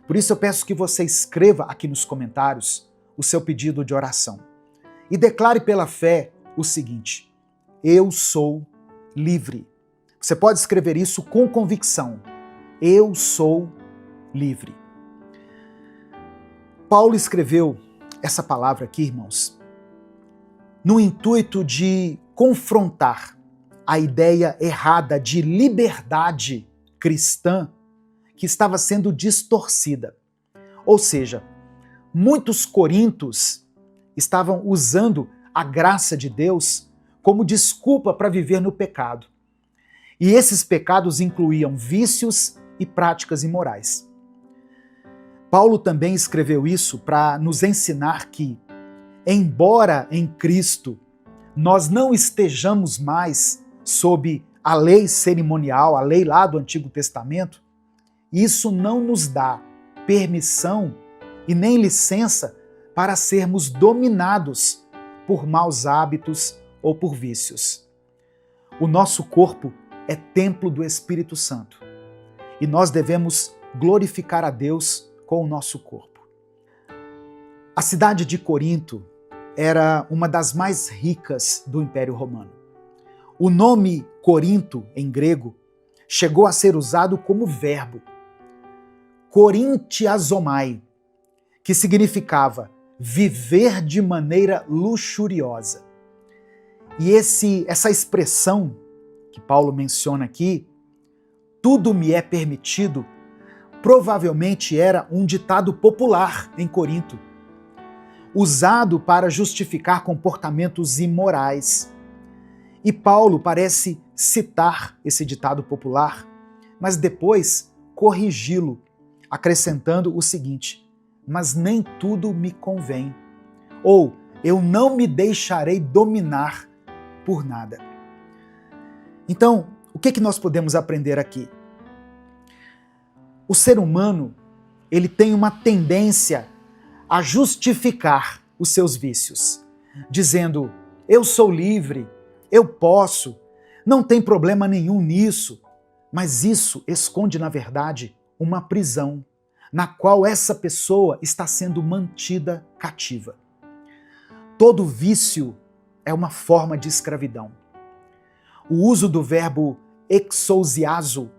A: Por isso eu peço que você escreva aqui nos comentários o seu pedido de oração e declare pela fé o seguinte: eu sou livre. Você pode escrever isso com convicção. Eu sou livre. Paulo escreveu essa palavra aqui, irmãos, no intuito de confrontar a ideia errada de liberdade cristã que estava sendo distorcida. Ou seja, muitos coríntios estavam usando a graça de Deus como desculpa para viver no pecado. E esses pecados incluíam vícios e práticas imorais. Paulo também escreveu isso para nos ensinar que, embora em Cristo nós não estejamos mais sob a lei cerimonial, a lei lá do Antigo Testamento, isso não nos dá permissão e nem licença para sermos dominados por maus hábitos ou por vícios. O nosso corpo é templo do Espírito Santo e nós devemos glorificar a Deus com o nosso corpo. A cidade de Corinto era uma das mais ricas do Império Romano. O nome Corinto, em grego, chegou a ser usado como verbo, korintiazomai, que significava viver de maneira luxuriosa. E essa expressão que Paulo menciona aqui, tudo me é permitido, provavelmente era um ditado popular em Corinto, usado para justificar comportamentos imorais. E Paulo parece citar esse ditado popular, mas depois corrigi-lo, acrescentando o seguinte: mas nem tudo me convém, ou eu não me deixarei dominar por nada. Então, o que nós podemos aprender aqui? O ser humano, ele tem uma tendência a justificar os seus vícios, dizendo: eu sou livre, eu posso, não tem problema nenhum nisso. Mas isso esconde, na verdade, uma prisão, na qual essa pessoa está sendo mantida cativa. Todo vício é uma forma de escravidão. O uso do verbo exousiazo,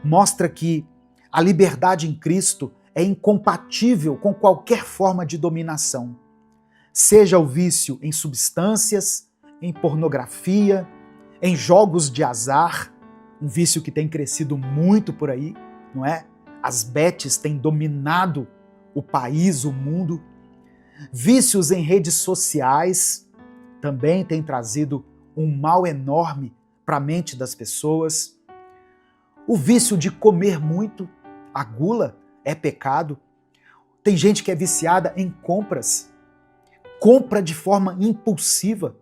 A: mostra que a liberdade em Cristo é incompatível com qualquer forma de dominação. Seja o vício em substâncias, em pornografia, em jogos de azar, um vício que tem crescido muito por aí, não é? As bets têm dominado o país, o mundo. Vícios em redes sociais também têm trazido um mal enorme para a mente das pessoas. O vício de comer muito, a gula, é pecado. Tem gente que é viciada em compras, compra de forma impulsiva.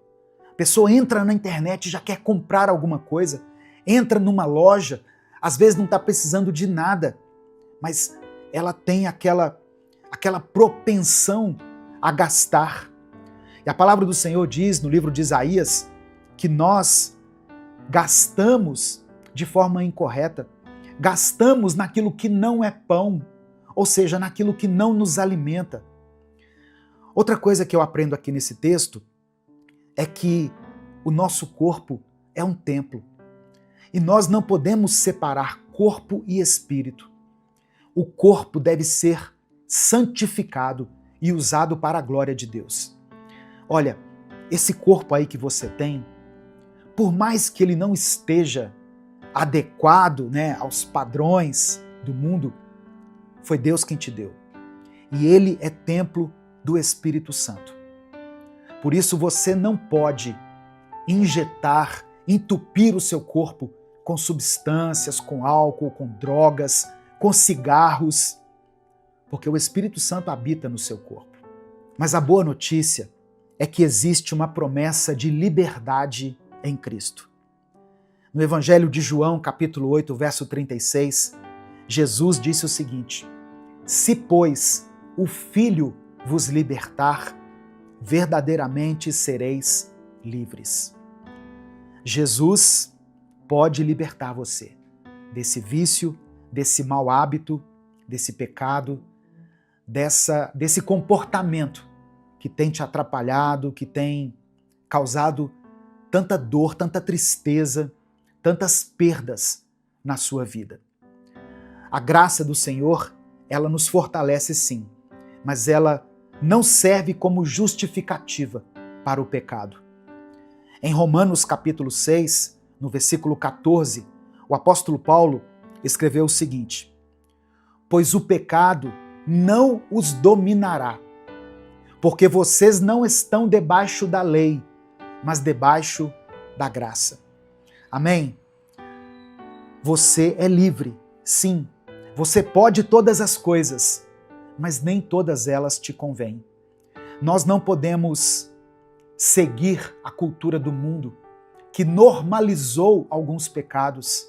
A: A pessoa entra na internet e já quer comprar alguma coisa, entra numa loja, às vezes não está precisando de nada, mas ela tem aquela propensão a gastar. E a palavra do Senhor diz no livro de Isaías que nós gastamos de forma incorreta, gastamos naquilo que não é pão, ou seja, naquilo que não nos alimenta. Outra coisa que eu aprendo aqui nesse texto é que o nosso corpo é um templo e nós não podemos separar corpo e espírito. O corpo deve ser santificado e usado para a glória de Deus. Olha, esse corpo aí que você tem, por mais que ele não esteja adequado, né, aos padrões do mundo, foi Deus quem te deu. E ele é templo do Espírito Santo. Por isso você não pode injetar, entupir o seu corpo com substâncias, com álcool, com drogas, com cigarros, porque o Espírito Santo habita no seu corpo. Mas a boa notícia é que existe uma promessa de liberdade em Cristo. No Evangelho de João, capítulo 8, verso 36, Jesus disse o seguinte: se, pois, o Filho vos libertar, verdadeiramente sereis livres. Jesus pode libertar você desse vício, desse mau hábito, desse pecado, desse comportamento que tem te atrapalhado, que tem causado tanta dor, tanta tristeza, tantas perdas na sua vida. A graça do Senhor, ela nos fortalece sim, mas ela não serve como justificativa para o pecado. Em Romanos capítulo 6, no versículo 14, o apóstolo Paulo escreveu o seguinte: pois o pecado não os dominará, porque vocês não estão debaixo da lei, mas debaixo da graça. Amém? Você é livre, sim. Você pode todas as coisas, mas nem todas elas te convêm. Nós não podemos seguir a cultura do mundo, que normalizou alguns pecados.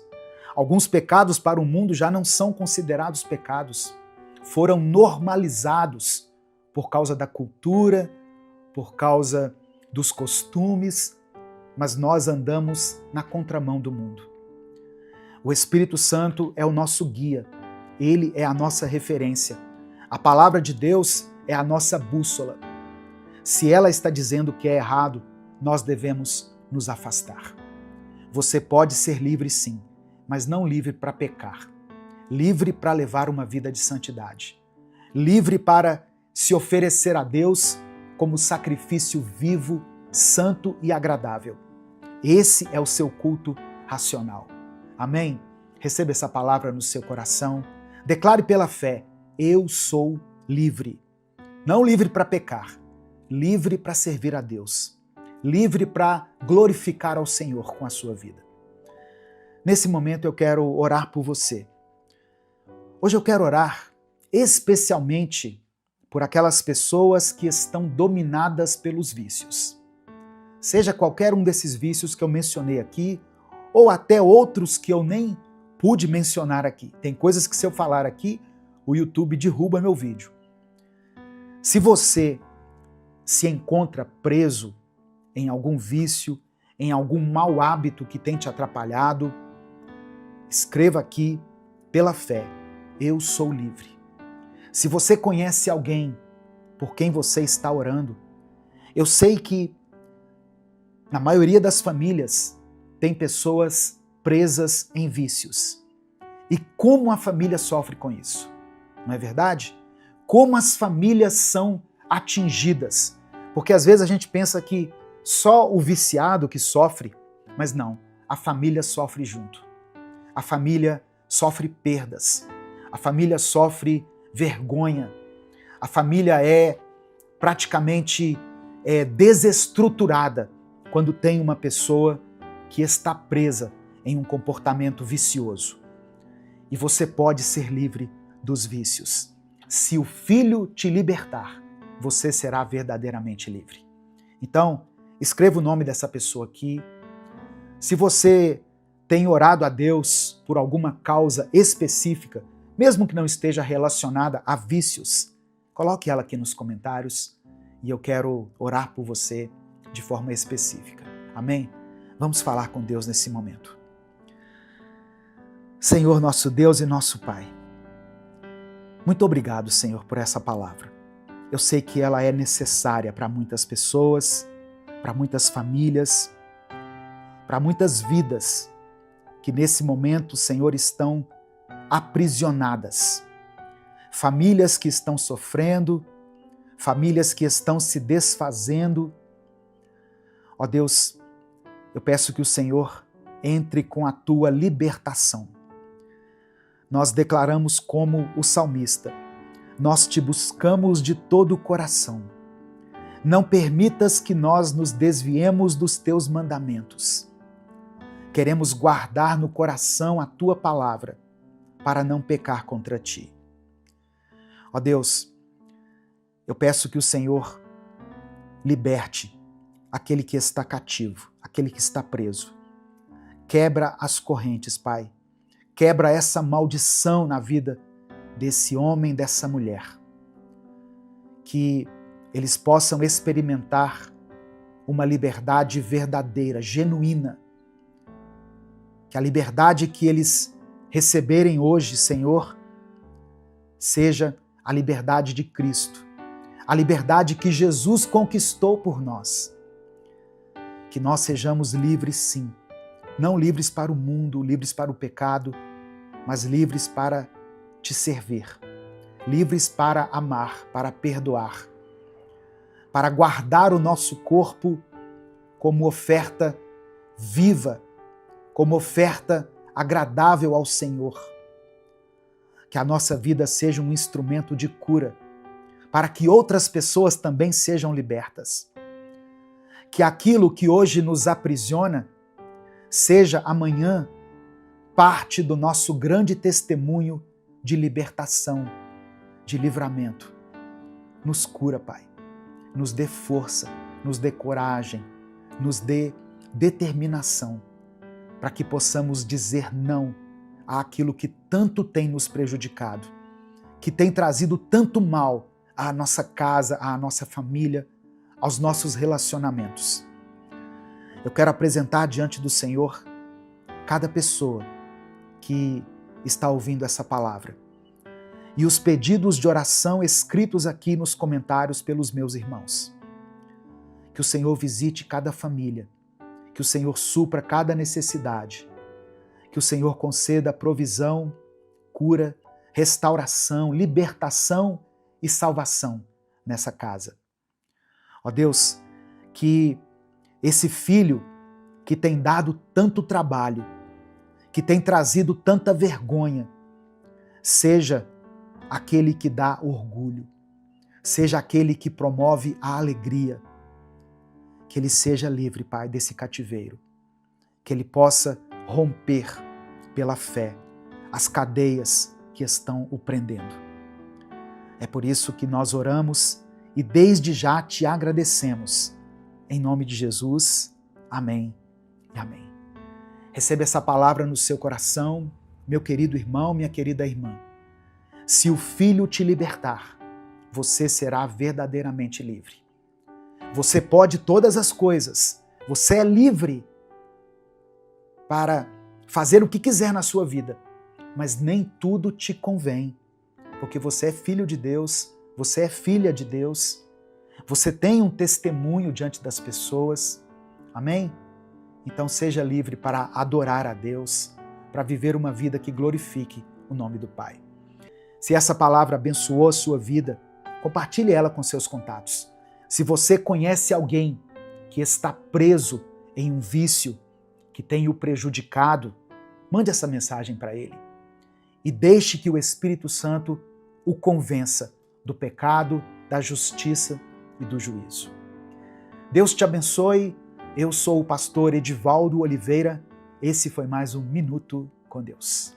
A: Alguns pecados para o mundo já não são considerados pecados. Foram normalizados por causa da cultura, por causa dos costumes, mas nós andamos na contramão do mundo. O Espírito Santo é o nosso guia, ele é a nossa referência. A palavra de Deus é a nossa bússola. Se ela está dizendo que é errado, nós devemos nos afastar. Você pode ser livre sim, mas não livre para pecar. Livre para levar uma vida de santidade. Livre para se oferecer a Deus como sacrifício vivo, santo e agradável. Esse é o seu culto racional. Amém? Receba essa palavra no seu coração. Declare pela fé: eu sou livre. Não livre para pecar, livre para servir a Deus. Livre para glorificar ao Senhor com a sua vida. Nesse momento eu quero orar por você. Hoje eu quero orar especialmente por aquelas pessoas que estão dominadas pelos vícios. Seja qualquer um desses vícios que eu mencionei aqui, ou até outros que eu nem pude mencionar aqui. Tem coisas que se eu falar aqui, o YouTube derruba meu vídeo. Se você se encontra preso em algum vício, em algum mau hábito que tem te atrapalhado, escreva aqui pela fé: eu sou livre. Se você conhece alguém por quem você está orando, eu sei que na maioria das famílias tem pessoas presas em vícios. E como a família sofre com isso, não é verdade? Como as famílias são atingidas. Porque às vezes a gente pensa que só o viciado que sofre, mas não, a família sofre junto. A família sofre perdas, a família sofre vergonha, a família é praticamente desestruturada quando tem uma pessoa que está presa em um comportamento vicioso. E você pode ser livre dos vícios. Se o Filho te libertar, você será verdadeiramente livre. Então, escreva o nome dessa pessoa aqui. Se você tem orado a Deus por alguma causa específica, mesmo que não esteja relacionada a vícios, coloque ela aqui nos comentários e eu quero orar por você de forma específica. Amém? Vamos falar com Deus nesse momento. Senhor, nosso Deus e nosso Pai, muito obrigado, Senhor, por essa palavra. Eu sei que ela é necessária para muitas pessoas, para muitas famílias, para muitas vidas que nesse momento, Senhor, estão aprisionadas. Famílias que estão sofrendo, famílias que estão se desfazendo. Ó Deus, eu peço que o Senhor entre com a tua libertação. Nós declaramos como o salmista: nós te buscamos de todo o coração. Não permitas que nós nos desviemos dos teus mandamentos. Queremos guardar no coração a tua palavra para não pecar contra ti. Ó Deus, eu peço que o Senhor liberte aquele que está cativo, aquele que está preso. Quebra as correntes, Pai. Quebra essa maldição na vida desse homem, dessa mulher. Que eles possam experimentar uma liberdade verdadeira, genuína. Que a liberdade que eles receberem hoje, Senhor, seja a liberdade de Cristo. A liberdade que Jesus conquistou por nós. Que nós sejamos livres, sim. Não livres para o mundo, livres para o pecado, mas livres para te servir. Livres para amar, para perdoar. Para guardar o nosso corpo como oferta viva, como oferta agradável ao Senhor. Que a nossa vida seja um instrumento de cura, para que outras pessoas também sejam libertas. Que aquilo que hoje nos aprisiona seja amanhã parte do nosso grande testemunho de libertação, de livramento. Nos cura, Pai. Nos dê força, nos dê coragem, nos dê determinação, para que possamos dizer não àquilo que tanto tem nos prejudicado, que tem trazido tanto mal à nossa casa, à nossa família, aos nossos relacionamentos. Eu quero apresentar diante do Senhor cada pessoa que está ouvindo essa palavra e os pedidos de oração escritos aqui nos comentários pelos meus irmãos. Que o Senhor visite cada família, que o Senhor supra cada necessidade, que o Senhor conceda provisão, cura, restauração, libertação e salvação nessa casa. Ó Deus, que esse filho que tem dado tanto trabalho, que tem trazido tanta vergonha, seja aquele que dá orgulho, seja aquele que promove a alegria, que ele seja livre, Pai, desse cativeiro, que ele possa romper pela fé as cadeias que estão o prendendo. É por isso que nós oramos e desde já te agradecemos. Em nome de Jesus, amém e amém. Receba essa palavra no seu coração, meu querido irmão, minha querida irmã. Se o Filho te libertar, você será verdadeiramente livre. Você pode todas as coisas, você é livre para fazer o que quiser na sua vida, mas nem tudo te convém, porque você é filho de Deus, você é filha de Deus, você tem um testemunho diante das pessoas, amém? Então seja livre para adorar a Deus, para viver uma vida que glorifique o nome do Pai. Se essa palavra abençoou a sua vida, compartilhe ela com seus contatos. Se você conhece alguém que está preso em um vício que tem o prejudicado, mande essa mensagem para ele. E deixe que o Espírito Santo o convença do pecado, da justiça e do juízo. Deus te abençoe. Eu sou o pastor Edivaldo Oliveira. Esse foi mais um Minuto com Deus.